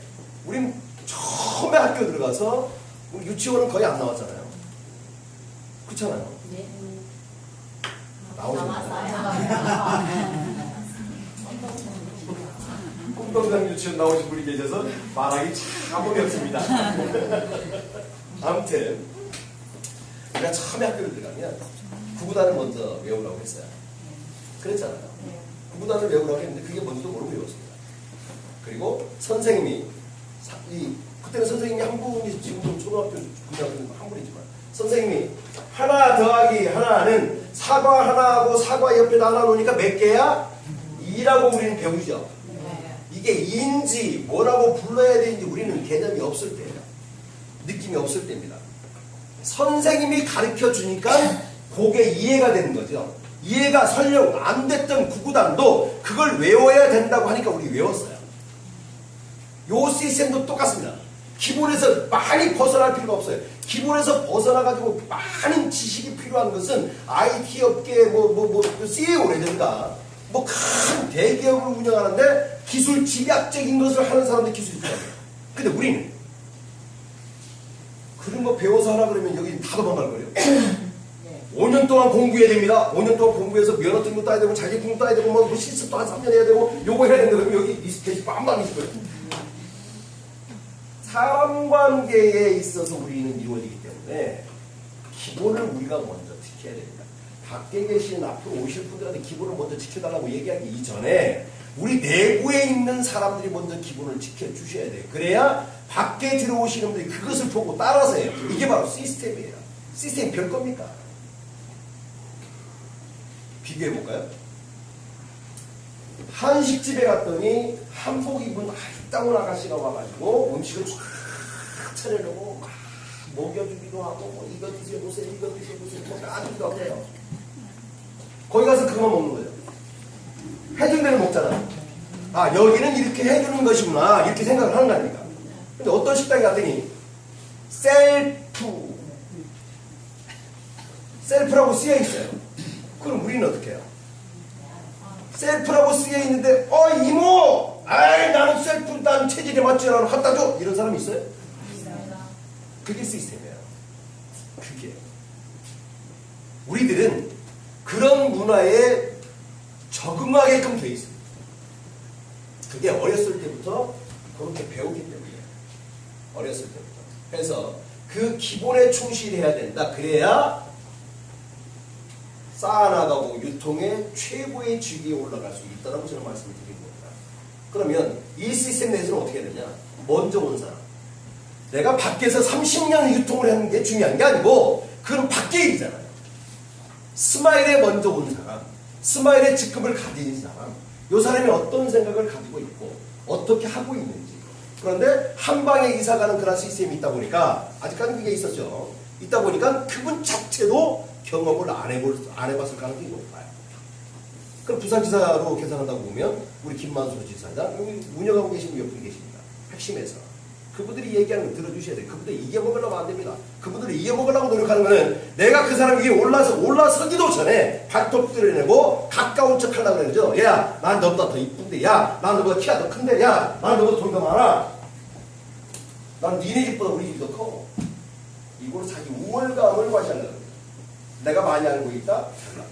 Speaker 1: 우린 처음에 학교 들어가서 유치원은 거의 안 나왔잖아요. 그렇잖아요.
Speaker 2: 네.
Speaker 1: 나오셨나요? 꿈동산 유치원 나오신 분이 계셔서 말하기 참 어렵습니다. 아무튼 우리가 처음에 학교를 들어가면 구구단을 먼저 외우라고 했어요. 그랬잖아요. 구구단을 외우라고 했는데 그게 뭔지도 모르고 외웠습니다. 그리고 선생님이 그때는 선생님이 한 분이, 지금도 초등학교 군대학교는 한 분이지만 선생님이 하나 더하기 하나는 사과 하나하고 사과 옆에다 하나 놓으니까 몇 개야? 2라고 우리는 배우죠. 이게 2인지 뭐라고 불러야 되는지 우리는 개념이 없을 때예요. 느낌이 없을 때입니다. 선생님이 가르쳐 주니까 그게 이해가 되는 거죠. 이해가 설령 안 됐던 구구단도 그걸 외워야 된다고 하니까 우리 외웠어요. 요 시스템도 똑같습니다. 기본에서 많이 벗어날 필요가 없어요. 기본에서 벗어나가지고 많은 지식이 필요한 것은 IT 업계, CEO라든가 큰 대기업을 운영하는데 기술 집약적인 것을 하는 사람들 기술이 필요해요. 근데 우리는 그런 거 배워서 하라 그러면 여기 다 도망갈 거예요. 5년 동안 공부해야 됩니다. 5년 동안 공부해서 면허증도 따야 되고 자격증도 따야 되고 뭐 실습도 한 3년 해야 되고 요거 해야 된다 그러면 여기 게시 빵빵 있을 거예요. 사람관계에 있어서 우리는 이루어지기 때문에 기본을 우리가 먼저 지켜야 됩니다. 밖에 계신 앞으로 오실 분들한테 기본을 먼저 지켜달라고 얘기하기 이전에 우리 내부에 있는 사람들이 먼저 기본을 지켜주셔야 돼요. 그래야 밖에 들어오시는 분들이 그것을 보고 따라서 해요. 이게 바로 시스템이에요. 시스템이 별 겁니까? 비교해볼까요? 한식집에 갔더니 한복 입은 아리따운 아가씨가 와가지고 음식을 쫙 차려놓고 막 먹여주기도 하고 뭐 이거 드셔보세요, 이거 드셔보세요, 뭐 까주기도 하고 해요. 거기 가서 그거 먹는 거예요. 해준 대로 먹잖아. 아, 여기는 이렇게 해주는 것이구나 이렇게 생각을 하는 거 아닙니까? 근데 어떤 식당에 갔더니 셀프라고 쓰여 있어요. 그럼 우리는 어떻게 해요? 셀프라고 쓰여 있는데 이모! 아이 나는 셀프, 난 체질에 맞지 않아 갖다 줘! 이런 사람이 있어요? 그게 시스템이에요. 그게 우리들은 그런 문화에 적응하게끔 돼 있습니다. 그게 어렸을 때부터 그렇게 배우기 때문이에요. 어렸을 때부터. 그래서 그 기본에 충실해야 된다. 그래야 쌓아나가고 유통의 최고의 직위에 올라갈 수 있다고 저는 말씀을 드린 겁니다. 그러면 이 시스템 내에서는 어떻게 되냐? 먼저 온 사람. 내가 밖에서 30년 유통을 하는 게 중요한 게 아니고 그건 밖에 일이잖아요. 스마일에 먼저 온 사람, 스마일의 직급을 가진 사람, 이 사람이 어떤 생각을 가지고 있고 어떻게 하고 있는지. 그런데 한 방에 이사가는 그런 시스템이 있다 보니까 아직까지 그게 있었죠. 있다 보니까 그분 자체도 경험을 안 해봤을 가능성이 높아요. 그럼 부산지사로 계산한다고 보면 우리 김만수 지사장 여기 운영하고 계신 몇 분 계십니다. 핵심에서 그분들이 얘기하는 거 들어주셔야 돼요. 그분들이 이겨먹으려면 안 됩니다. 그분들이 이겨먹으려고 노력하는 거는 내가 그 사람 위에 올라서기도 전에 발톱 드러내고 가까운 척 하려고 그러죠. 야, 난 너보다 더 이쁜데. 야, 난 너보다 키가 더 큰데. 야, 난 너보다 돈이 더 많아. 난 니네 집보다 우리 집이 더 커. 이걸 자기 우월감을 과시하려고 합니다. 내가 많이 알고 있다? 잘났다.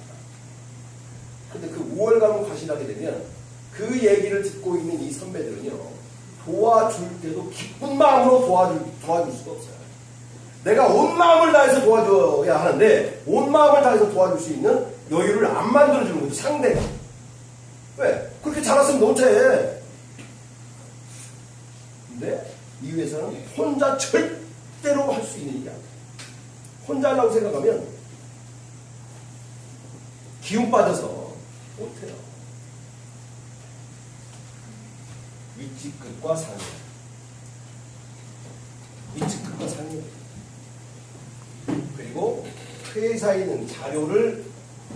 Speaker 1: 근데 그 우월감을 과시하게 되면 그 얘기를 듣고 있는 이 선배들은요, 도와줄 때도 기쁜 마음으로 도와줄 수가 없어요. 내가 온 마음을 다해서 도와줘야 하는데 온 마음을 다해서 도와줄 수 있는 여유를 안 만들어주는 거죠. 상대가. 왜? 그렇게 잘했으면 너 혼자 해. 근데 이 회사는 혼자 절대로 할 수 있는 일이 아니에요. 혼자 하려고 생각하면 기운 빠져서 못해요. 위치끝과 상위. 위치끝과 상위. 그리고 회사에 있는 자료를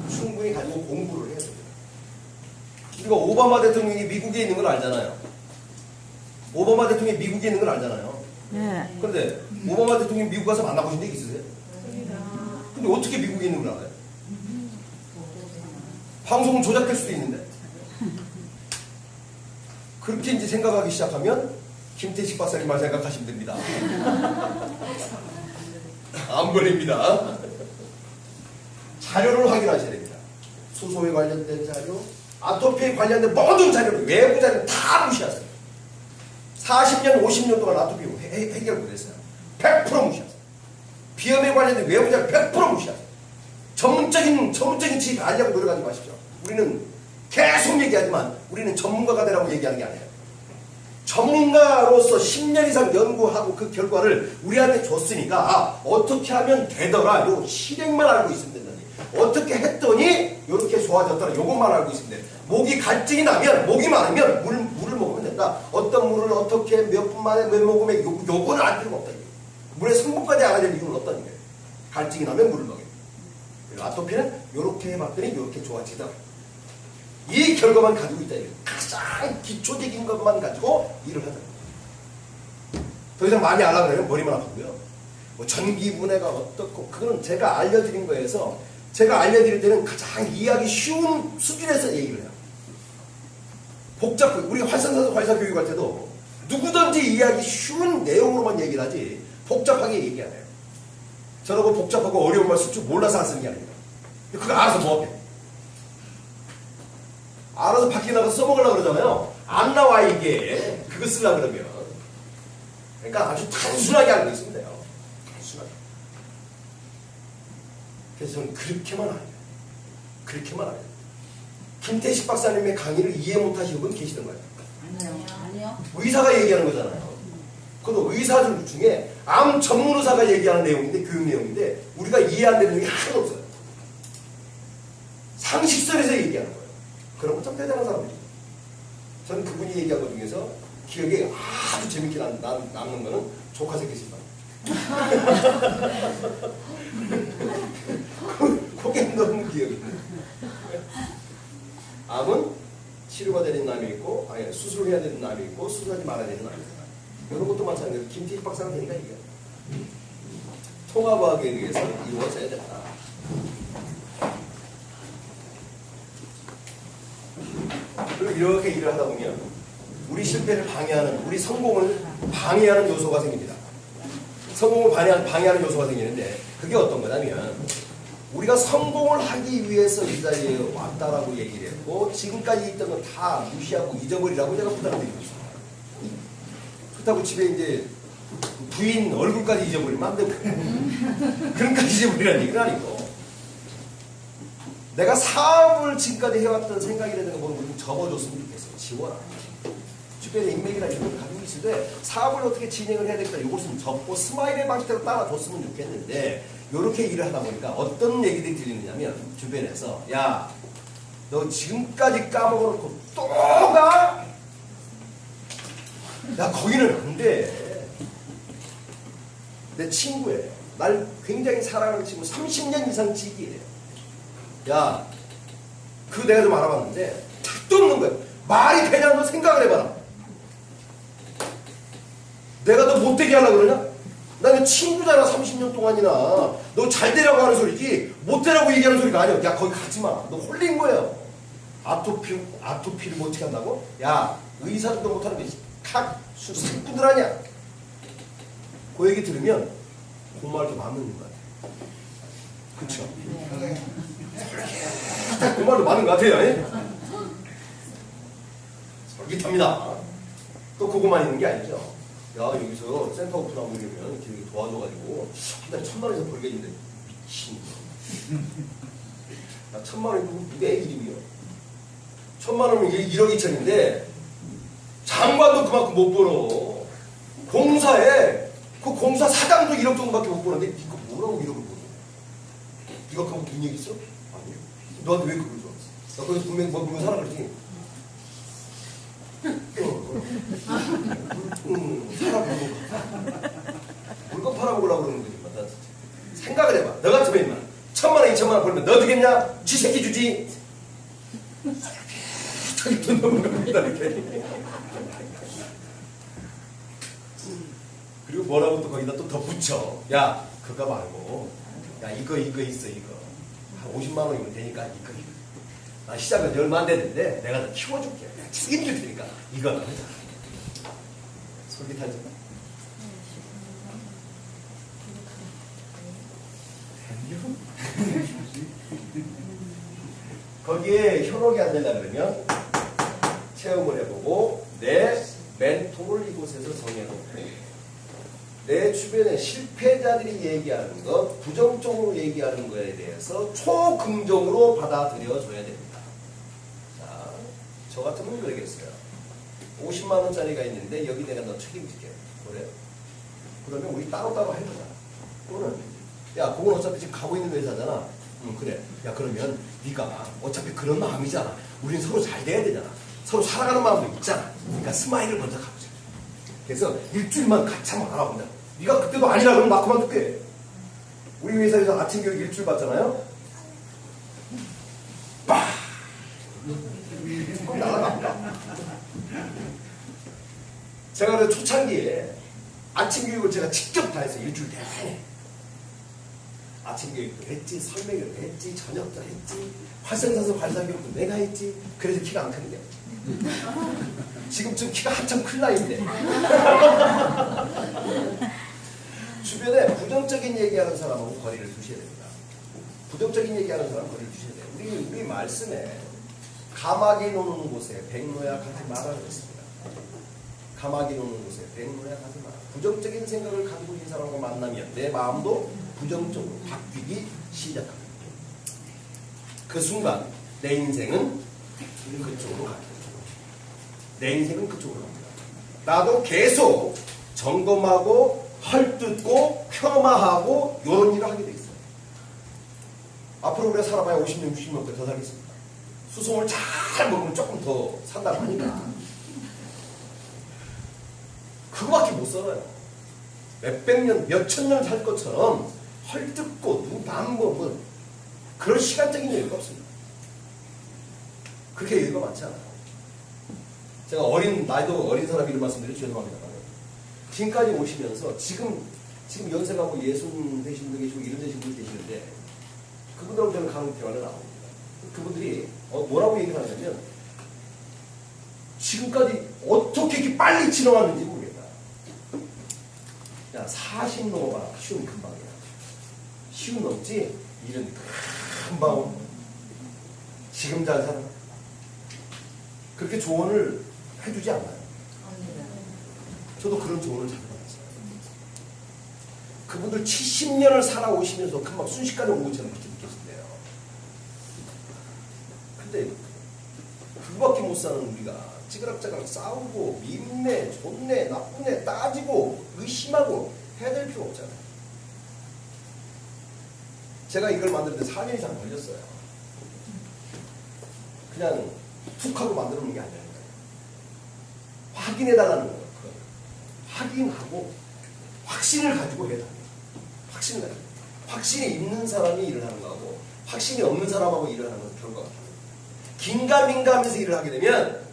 Speaker 1: 충분히 가지고 공부를 해야 됩니다. 우리가 오바마 대통령이 미국에 있는 걸 알잖아요. 오바마 대통령이 미국에 있는 걸 알잖아요.
Speaker 3: 네.
Speaker 1: 그런데 오바마 대통령이 미국 가서 만나보신 적 있으세요? 근데 어떻게 미국에 있는 걸 알아요? 방송은 조작될 수도 있는데. 그렇게 이제 생각하기 시작하면 김태식 박사님만 생각하시면 됩니다. 안 걸립니다. 자료를 확인하셔야 됩니다. 수소에 관련된 자료, 아토피에 관련된 모든 자료를, 외부 자료를 다 무시하세요. 40년, 50년 동안 아토피 해결 못했어요. 100% 무시하세요. 비염에 관련된 외부 자료 100% 무시하세요. 전문적인 지식 알려고 노력하지 마십시오. 우리는 계속 얘기하지만 우리는 전문가가 되라고 얘기하는 게 아니에요. 전문가로서 10년 이상 연구하고 그 결과를 우리한테 줬으니까 어떻게 하면 되더라. 요 실행만 알고 있으면 된다니. 어떻게 했더니 이렇게 좋아졌더라. 요것만 알고 있으면 돼. 목이 갈증이 나면, 목이 많으면 물을 먹으면 된다. 어떤 물을 어떻게 몇 분 만에 몇 모금에 요거는 알 필요가 없다. 물의 성분까지 알아야 될 이유는 없다는 거예요. 갈증이 나면 물을 먹여요. 아토피는 이렇게 해봤더니 이렇게 좋아지더라. 이 결과만 가지고 있다. 가장 기초적인 것만 가지고 일을 하다. 더 이상 많이 알아보면 머리만 아프고요. 뭐 전기분해가 어떻고, 그거는 제가 알려드린 거에서 제가 알려드릴 때는 가장 이해하기 쉬운 수준에서 얘기를 해요. 복잡하게, 우리 활성교육 할 때도 누구든지 이해하기 쉬운 내용으로만 얘기를 하지 복잡하게 얘기 안 해요. 저러고 복잡하고 어려운 말 수축 몰라서 안 쓰는 게 아닙니다. 그거 알아서 뭐 할게. 알아서 밖에 나가서 써먹으려고 그러잖아요. 안 나와 이게. 그거 쓰려고 그러면. 그러니까 아주 단순하게 알고 있으면 돼요. 단순하게. 그래서 저는 그렇게만 알아요. 그렇게만 알아요. 김태식 박사님의 강의를 이해 못하시는 분 계시던 거예요.
Speaker 2: 아니요.
Speaker 1: 의사가 얘기하는 거잖아요. 그것도 의사들 중에 암 전문 의사가 얘기하는 내용인데, 교육 내용인데 우리가 이해 안 되는 내용이 하나도 없어요. 상식선에서 얘기하는 거예요. 그런 건 참 대단한 사람이죠. 저는 그분이 얘기한 것 중에서 기억에 아주 재밌게 남는 거는 조카 새끼 신발. 그게 너무 기억이 나요. 암은 치료가 되는 남이 있고, 아니 수술을 해야 되는 남이 있고, 수술하지 말아야 되는 남이 있다. 이런 것도 마찬가지로 김태식 박사가 되니까 이게 통합과학에 의해서 이루어져야 된다. 그리고 이렇게 일을 하다 보면 우리 실패를 방해하는, 우리 성공을 방해하는 요소가 생깁니다. 성공을 방해하는 요소가 생기는데 그게 어떤 거냐면, 우리가 성공을 하기 위해서 이 자리에 왔다라고 얘기를 했고 지금까지 있던 건 다 무시하고 잊어버리라고 제가 부탁을 드리고 있습니다. 그렇다고 집에 이제 부인 얼굴까지 잊어버리면 안 되고 그런까지 잊어버리라는 얘기는 아니고, 내가 사업을 지금까지 해왔던 생각이라든가 뭐 좀 접어줬으면 좋겠어. 지워라. 주변에 인맥이나 이런 걸 가지고 있을 때 사업을 어떻게 진행을 해야 되겠다. 이것은 접고 스마일의 방식대로 따라줬으면 좋겠는데, 이렇게 일을 하다 보니까 어떤 얘기들이 들리느냐면, 주변에서 야, 너 지금까지 까먹어놓고 또 가? 야, 거기는 안 돼. 내 친구예요. 날 굉장히 사랑하는 친구, 30년 이상 지기예요. 야, 그거 내가 좀 알아봤는데 택도 없는 거야. 말이 되냐, 너 생각을 해봐라. 내가 너 못되게 하려고 그러냐? 나는 친구잖아. 30년 동안이나. 너 잘 되라고 하는 소리지 못 되라고 얘기하는 소리가 아니야. 야 거기 가지마. 너 홀린 거야. 아토피를 뭐 어떻게 한다고? 야 의사도 못하는 게 새끼들 아니야. 그 얘기 들으면 그 말 좀 안 듣는 것 같아. 그쵸? 그 말도 맞는 것 같아요. 예? 솔깃합니다. 또 그거만 있는 게 아니죠. 야 여기서 센터 오픈하고 이러면 이렇게 도와줘가지고 한 달에 1,000만 원에서 벌겠는데 미친. 나 1,000만 원이면 내 일이요. 1,000만 원이면 1억 2천인데 장관도 그만큼 못 벌어. 공사에 그 공사 사장도 1억 정도밖에 못 버는데 이거 뭐라고 1억을 벌어? 네가 그거 능력 있어? 아니. 너한테 왜 그걸 줘? 나 거기서 분명히 뭐 물건 사라 그랬지. 사라 물건 팔아먹으려고 그러는 거지. 나 진짜. 생각을 해봐. 너 같으면 임마 1,000만 원, 2,000만 원 벌면 너 되겠냐? 지 새끼 주지. 저기 돈 넘어갑니다 이렇게. 그리고 뭐라고 또 거기다 또 덧붙여. 야 그거 말고 야 이거 있어 이거 한 50만 원이면 되니까 이거 나 시작은 얼마 안 됐는데 내가 더 키워줄게. 내가 책임질 테니까 이거 하자. 솔깃하죠? 거기에 현혹이 안 된다 그러면 체험을 해보고 내 멘토를 이곳에서 정해놓고 내 주변에 실패자들이 얘기하는 것, 부정적으로 얘기하는 것에 대해서 초긍정으로 받아들여줘야 됩니다. 자, 저 같으면 그러겠어요. 50만 원짜리가 있는데 여기 내가 너 책임질게. 그래? 그러면 우리 따로따로 해보자. 그거는 야, 그건 어차피 지금 가고 있는 회사잖아. 그래. 야, 그러면 네가 어차피 그런 마음이잖아. 우린 서로 잘 돼야 되잖아. 서로 살아가는 마음도 있잖아. 그러니까 스마일을 먼저 가보자. 그래서 일주일만 같이 한번 알아본다. 네가 그때도 아니라 그러면 나 그만둘게. 우리 회사에서 아침 교육 일주일 받잖아요. 빡! 그럼 날아갑니다. 제가 그 초창기에 아침 교육을 제가 직접 다 했어요. 일주일 내내. 아침 교육도 했지, 설명회도 했지, 저녁도 했지, 활성산소 발산 교육도 내가 했지. 그래서 키가 안 크는데. 지금쯤 키가 한참 클 나이인데. 주변에 부정적인 얘기하는 사람하고 거리를 두셔야 됩니다. 부정적인 얘기하는 사람 거리를 두셔야 돼요. 우리 말씀에 가마귀 노는 곳에 백로야 가지 마라 그랬습니다. 가마귀 노는 곳에 백로야 가지 마라. 부정적인 생각을 가지고 있는 사람과 만나면 내 마음도 부정적으로 바뀌기 시작합니다. 그 순간 내 인생은 그쪽으로 갑니다. 내 인생은 그쪽으로 갑니다. 나도 계속 점검하고 헐뜯고 폄하하고 이런 일을 하게 돼 있어요. 앞으로 우리가 살아봐야 50년, 60년 더 살겠습니다. 수송을 잘 먹으면 조금 더 산다고 하니까 그거밖에 못 살아요. 몇백 년, 몇천 년 살 것처럼 헐뜯고 누방법은 그런 시간적인 여유가 없습니다. 그렇게 여유가 많지 않아요. 제가 나이도 어린 사람 이름 말씀드려 죄송합니다만 지금까지 오시면서 지금 연세가 뭐 60 되신 분 계시고 70 되신 분 계시는데 그분들하고 저는 강의 대화를 나옵니다. 그분들이 뭐라고 얘기를 하냐면 지금까지 어떻게 이렇게 빨리 지나왔는지 모르겠다. 야 40 넘어봐. 쉬운 금방이야. 쉬운 넘지 일은 금방 오. 지금 잘 살아. 그렇게 조언을 해주지 않나요? 저도 그런 조언을 자주 받았어요. 그분들 70년을 살아오시면서 금방 순식간에 온 것처럼 그렇게 느껴진대요. 근데 그거밖에 못 사는 우리가 찌그락짜그락 싸우고 밉네, 좋네, 나쁘네 따지고 의심하고 해야 될 필요 없잖아요. 제가 이걸 만드는데 4년 이상 걸렸어요. 그냥 툭 하고 만들어 놓은 게 아니라 확인해달라는 거예요. 확인하고 확신을 가지고 해야 합니다. 확신을 가지고. 확신이 있는 사람이 일을 하는 거하고 확신이 없는 사람하고 일을 하는 건 결과가 다릅니다. 긴가민가하면서 일을 하게 되면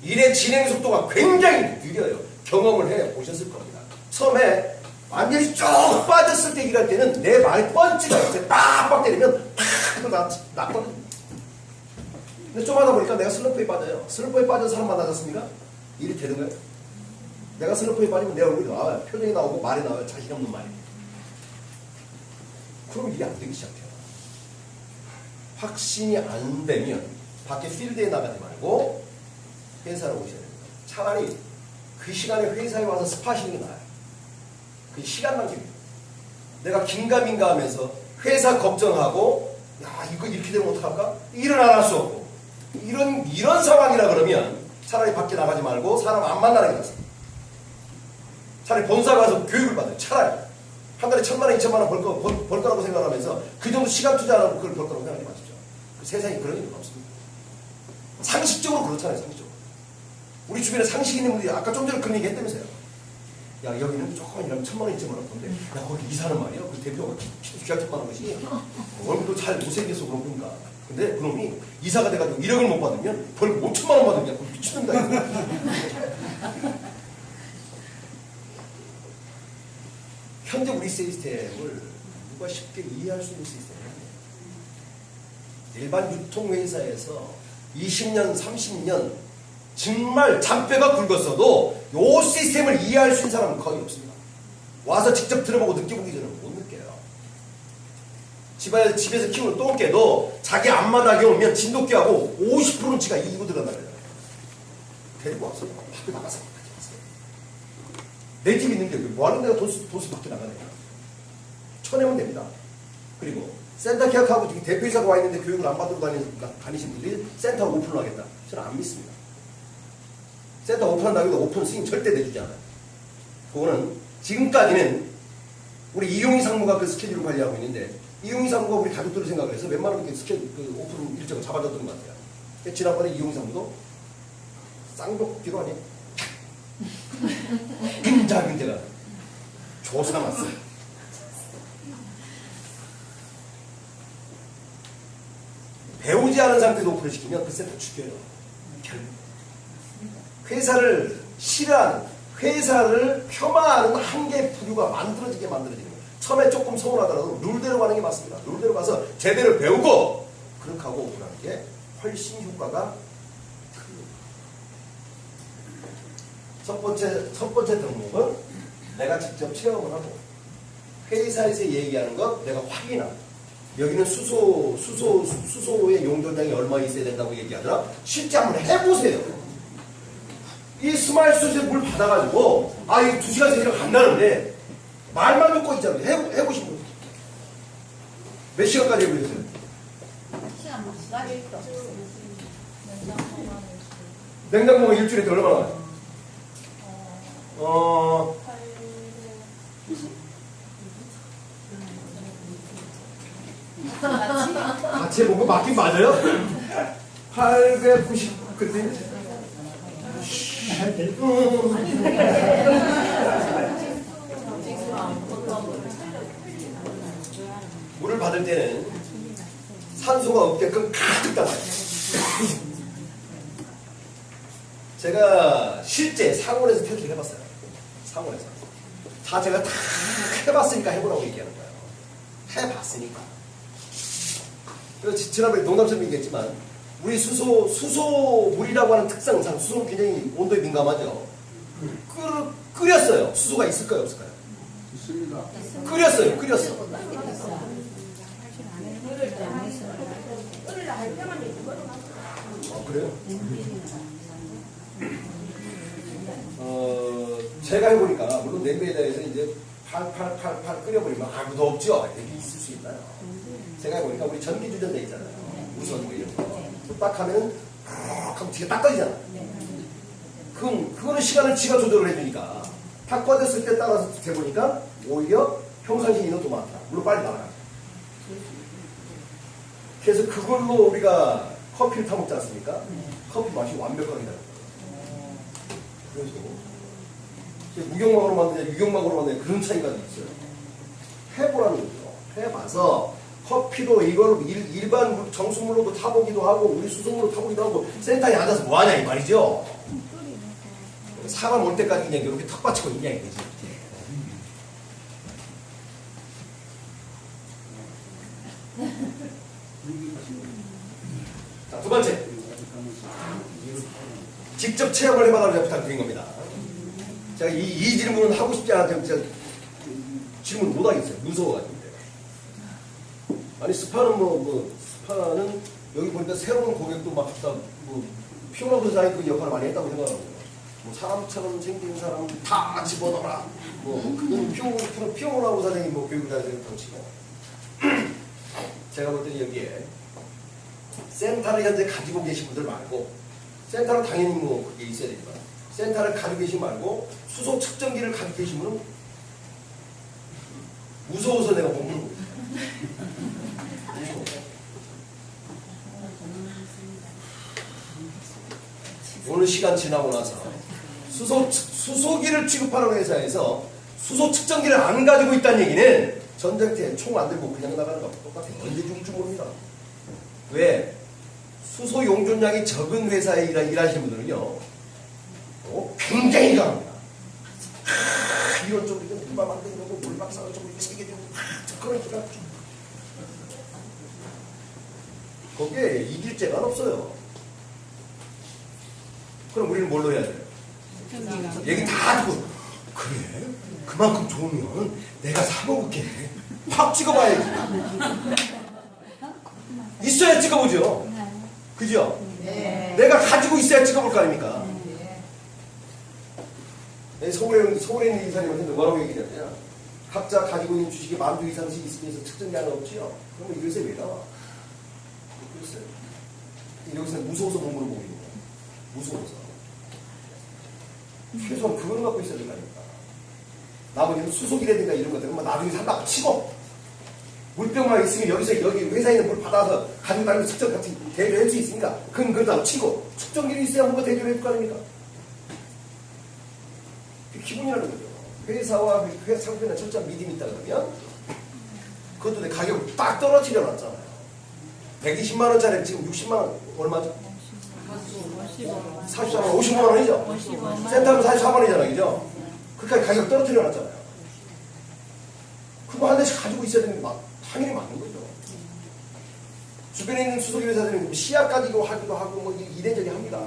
Speaker 1: 일의 진행 속도가 굉장히 느려요. 경험을 해 보셨을 겁니다. 처음에 완전히 쭉 빠졌을 때 일할 때는 내 말이 펀치가 있어요. 빡빡 때리면 팍 나거든요. 근데 좀 하다 보니까 내가 슬럼프에 빠져요. 슬럼프에 빠진 사람 만나셨습니까? 일이 되는 거예요. 내가 슬럼프에 빠지면 내 얼굴이 나와요. 표정이 나오고 말이 나와요. 자신 없는 말이. 그럼 일이 안 되기 시작해요. 확신이 안 되면 밖에 필드에 나가지 말고 회사로 오셔야 됩니다. 차라리 그 시간에 회사에 와서 스파시는 게 나아요. 그 시간 낭비입니다. 내가 긴가민가 하면서 회사 걱정하고 야 이거 이렇게 되면 어떡할까? 일을 안 할 수 없고 이런 상황이라 그러면 차라리 밖에 나가지 말고 사람 안 만나는 게 낫습니다. 차라리 본사 가서 교육을 받아요. 차라리 한 달에 1,000만 원, 2,000만 원 벌 거라고 생각하면서 그 정도 시간 투자 안 하고 그걸 벌 거라고 생각하지 마십시오. 그 세상에 그런 일은 없습니다. 상식적으로 그렇잖아요. 상식적으로. 우리 주변에 상식 있는 분들이 아까 좀 전에 그런 얘기 했다면서요. 야 여기는 조금만 일하면 1,000만 원, 2,000만 원 건데 야 거기 이사는 말이야. 그 대표가 귀하게 하는 것이 얼굴도 잘 못생겨서 그런 건가. 근데 그놈이 이사가 돼가지고 1억을 못 받으면 벌 5,000만 원 받으면 그냥 미친놈다. 현재 우리 시스템을 누가 쉽게 이해할 수 있는 시스템이 아니에요. 일반 유통회사에서 20년, 30년 정말 잔뼈가 굵었어도 이 시스템을 이해할 수 있는 사람은 거의 없습니다. 와서 직접 들어보고 느껴보기 전에 못 느껴요. 집에서 키우는 똥개도 자기 앞마당에 오면 진돗개하고 50%는 지가 이기고 들어간다고요. 데리고 와서 밖에 나가서 내 집 있는 게 뭐하는 데가 도시 밖에 나가네. 쳐내면 됩니다. 그리고 센터 계약하고 대표이사가 와 있는데 교육을 안 받으러 다니신 분들이 센터 오픈을 하겠다. 저는 안 믿습니다. 센터 오픈한다고 해도 오픈 스윙 절대 내주지 않아요. 그거는 지금까지는 우리 이용희 상무가 그 스케줄을 관리하고 있는데 이용희 상무가 우리 가족들을 생각해서 웬만하면 스케줄 그 오픈 일정을 잡아줬던 것 같아요. 지난번에 이용희 상무도 쌍욕기로 하니 인자민대가 조사 났어요. 배우지 않은 상태에서 오픈을 시키면 그 센터 죽여요. 회사를 싫어하는, 회사를 폄하하는 한계 부류가 만들어지는 거예요. 처음에 조금 서운하더라도 룰대로 가는 게 맞습니다. 룰대로 가서 제대로 배우고 그렇게 하고 오픈하는 게 훨씬 효과가 첫 번째 덕목은 내가 직접 체험을 하고 회사에서 얘기하는 것 내가 확인하고 여기는 수소의 용도량이 얼마 있어야 된다고 얘기하더라. 실제 한번 해보세요. 이 스마일 수소에 물 받아가지고 아 이거 2시간 3시간 간다는데 말만 듣고 있잖아요. 해보신 분 몇 시간까지 해보셨어요?
Speaker 2: 시간 못 가릴 거.
Speaker 1: 냉장고가 일주일에 얼마나? 같이 해본 거 맞긴 맞아요? 890 근데 물을 받을 때는 산소가 없게끔 가득 담아요. 제가 실제 상온에서 테스트를 해봤어요. 상온에서. 다 제가 다 해봤으니까 해보라고 얘기하는 거예요. 해봤으니까. 그래서 지난번에 농담처럼 얘기했지만 우리 수소물이라고 하는 특성상 수소는 굉장히 온도에 민감하죠. 끓였어요. 수소가 있을까요? 없을까요?
Speaker 3: 있습니다.
Speaker 1: 끓였어. 그래요? 제가 해보니까 물론 냄비에 대해서 이제 팔 끓여버리면 아무도 없죠. 여기 있을 수 있나요? 제가 해보니까 우리 전기 주전자 있잖아요. 우선 뭐 이런 거. 딱 하면 하면 뒤가 딱 꺼지잖아. 그거는 시간을 지가 조절을 해주니까 딱 꺼졌을 때 따라서 재보니까 오히려 평상시 인원 더 많다. 물론 빨리 나가요. 그래서 그걸로 우리가 커피를 타먹지 않습니까? 커피 맛이 완벽하게 나요. 그래서 무경막으로 만드냐 유경막으로 만드냐 그런 차이가 있어요. 해보라는 거죠. 해봐서 커피도 이걸 일반 정수물로도 타보기도 하고 우리 수소물로 타보기도 하고 센터에 앉아서 뭐하냐 이 말이죠. 사람 올 때까지 그냥 이렇게 턱 받치고 있냐 이거지. 자, 두 번째. 직접 체험을 해봐달라고 부탁드린 겁니다. 제가 이 질문은 하고 싶지 않아서 제가 질문 못 하겠어요. 무서워가지고. 아니, 스파는 여기 보니까 새로운 고객도 막 피오나 의사의 그 역할을 많이 했다고 생각하고요. 사람처럼 생긴 사람 다 집어넣어라. 그건 피오나 의사장이 교육을 해야 되는 덩치고. 제가 볼 때는 여기에 센터를 현재 가지고 계신 분들 말고, 센터는 당연히 그게 있어야 되지만, 센터를 가지고 계신 말고, 수소 측정기를 가지고 계신 분은 무서워서 내가 못 물어보고 오늘 시간 지나고 나서 수소기를 취급하는 회사에서 수소 측정기를 안 가지고 있다는 얘기는 전쟁터에 총 안 들고 그냥 나가는 거하고 똑같아요. 언제 죽을지 모릅니다. 왜? 수소 용존량이 적은 회사에 일하시는 분들은요, 굉장히 강합니다. 이런 쪽으로 물밥 만들고 물밥 싸는 쪽으로 새겨주고 그러니까 거기에 이길 죄가 없어요. 그럼 우리는 뭘로 해야 돼요? 얘기 다 듣고 그래? 그만큼 좋으면 내가 사먹을게. 확 찍어봐야지. 있어야 찍어보죠. 그죠?
Speaker 2: 네.
Speaker 1: 내가 가지고 있어야 찍어볼 거 아닙니까? 서울에 있는 이사님한테 뭐라고 얘기했냐? 각자 가지고 있는 주식이 만두 이상씩 있으면서 측정기 하나 없지요? 그러면 이것에 왜 나와? 글쎄요. 여기서는 무서워서 못 물어보고 있는 거야. 무서워서. 최소한 그걸 갖고 있어야 된다니까. 나머지는 수속이라든가 이런 것들은 나중에 산다고 치고, 물병만 있으면 여기 회사에 있는 물 받아서 가지고 다니는 측정 같은 대조를 할 수 있으니까, 그건 그렇다고 치고, 측정기는 있어야 뭔가 대조를 해줄 거 아닙니까? 기분이라는 거죠. 회사와 상품에 철저한 믿음이 있다 그러면, 그것도 내 가격을 딱 떨어뜨려 놨잖아요. 120만원짜리 지금 60만원 얼마죠? 44만 55만원이죠? 센터는 44만원이잖아요. 그죠? 그러니까 가격 떨어뜨려 놨잖아요. 그거 한 대씩 가지고 있어야 되는 게 당연히 맞는 거죠. 주변에 있는 수소기 회사들은 시약 가지고 하기도 하고 이래저래 합니다.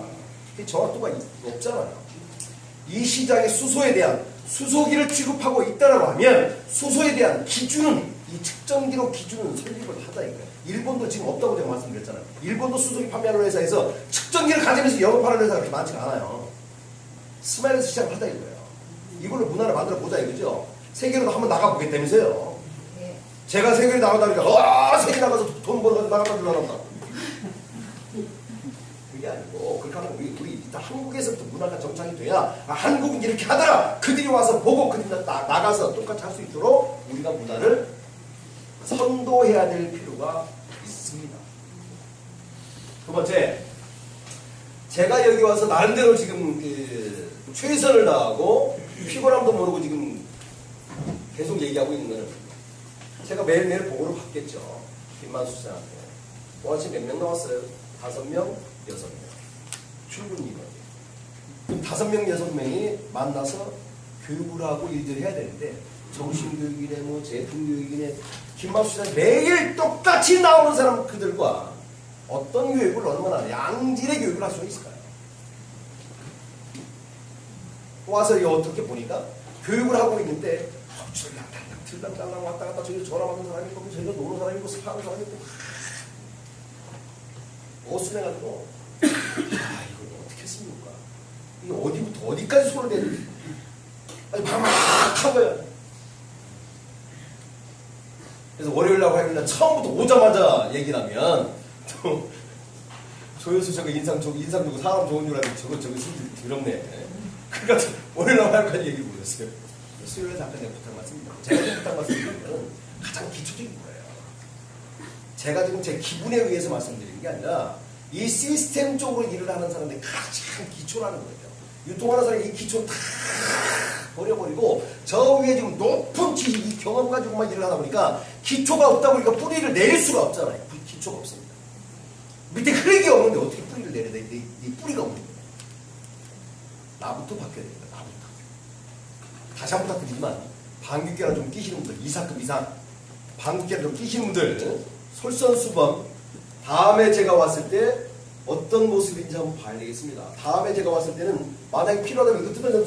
Speaker 1: 정확도가 없잖아요. 이 시장에 수소에 대한 수소기를 취급하고 있다라고 하면 수소에 대한 기준은 이 측정기로 기준은 설립을 하자 이거예요. 일본도 지금 없다고 제가 말씀드렸잖아요. 일본도 수소기 판매하는 회사에서 측정기를 가지면서 영업하는 회사가 그렇게 많지가 않아요. 스마일에서 시작을 하자 이거예요. 이걸로 문화를 만들어 보자 이거죠. 세계로도 한번 나가보겠다면서요. 제가 세계로 나가다니까 세계 나가서 돈 벌어가지고 나가다 들어간다. 그게 아니고 그렇게 하면 우리 일단 한국에서부터 문화가 정착이 돼야 한국은 이렇게 하더라. 그들이 와서 보고 그들이 나가서 똑같이 할 수 있도록 우리가 문화를 선도해야 될 필요가 있습니다. 두 번째, 제가 여기 와서 나름대로 지금 최선을 다하고 피곤함도 모르고 지금 계속 얘기하고 있는 거는 제가 매일매일 보고를 받겠죠. 김만수 씨한테. 원하시 몇 명 나왔어요? 5명, 6명. 충분히 이거예요. 그럼 5명, 6명이 만나서 교육을 하고 일들을 해야 되는데 정신교육이네, 제품교육이네, 김만수 씨는 매일 똑같이 나오는 사람 그들과 어떤 교육을 얼마나 양질의 교육을 할 수 있을까요? 와서 어떻게 보니까 교육을 하고 있는데 들랑달랑 왔다 갔다 저기 전화받는 사람이 있고 저기가 노는 사람이 있고 스파하는 사람이 있고 어수해가지고 이걸 어떻게 했습니까? 이게 어디부터 어디까지 손을 대는지 아니 막막한 거야. 그래서 월요일날 화요일날 처음부터 오자마자 얘기를 하면 또 조효수 저거 인상 좋고 사람 좋은 줄 알고 저거 진짜 더럽네. 그러니까 월요일날 화요일까지 얘기를 못했어요. 수요일에 잠깐 내가 부탁 말씀드립니다. 제가 부탁 말씀드리면 가장 기초적인 거예요. 제가 지금 제 기분에 의해서 말씀드리는 게 아니라 이 시스템 쪽으로 일을 하는 사람들이 가장 기초라는 거죠. 유통하는 사람이 이 기초 다 버려버리고 저 위에 지금 높은 지식, 이 경험 가지고만 일을 하다 보니까 기초가 없다 보니까 뿌리를 내릴 수가 없잖아요. 기초가 없습니다. 밑에 흙이 없는데 어떻게 뿌리를 내려야 돼? 이 뿌리가 없는 거예요. 나부터 바뀌어야 됩니다. 나부터. 다시 한 번 부탁드리지만 방귀깨나 좀 끼시는 분들, 2사급 이상 방귀깨나 좀 끼시는 분들 솔선수범 다음에 제가 왔을 때 어떤 모습인지 한번 봐야 되겠습니다. 다음에 제가 왔을 때는 만약에 필요하다면 이거 뜯어내서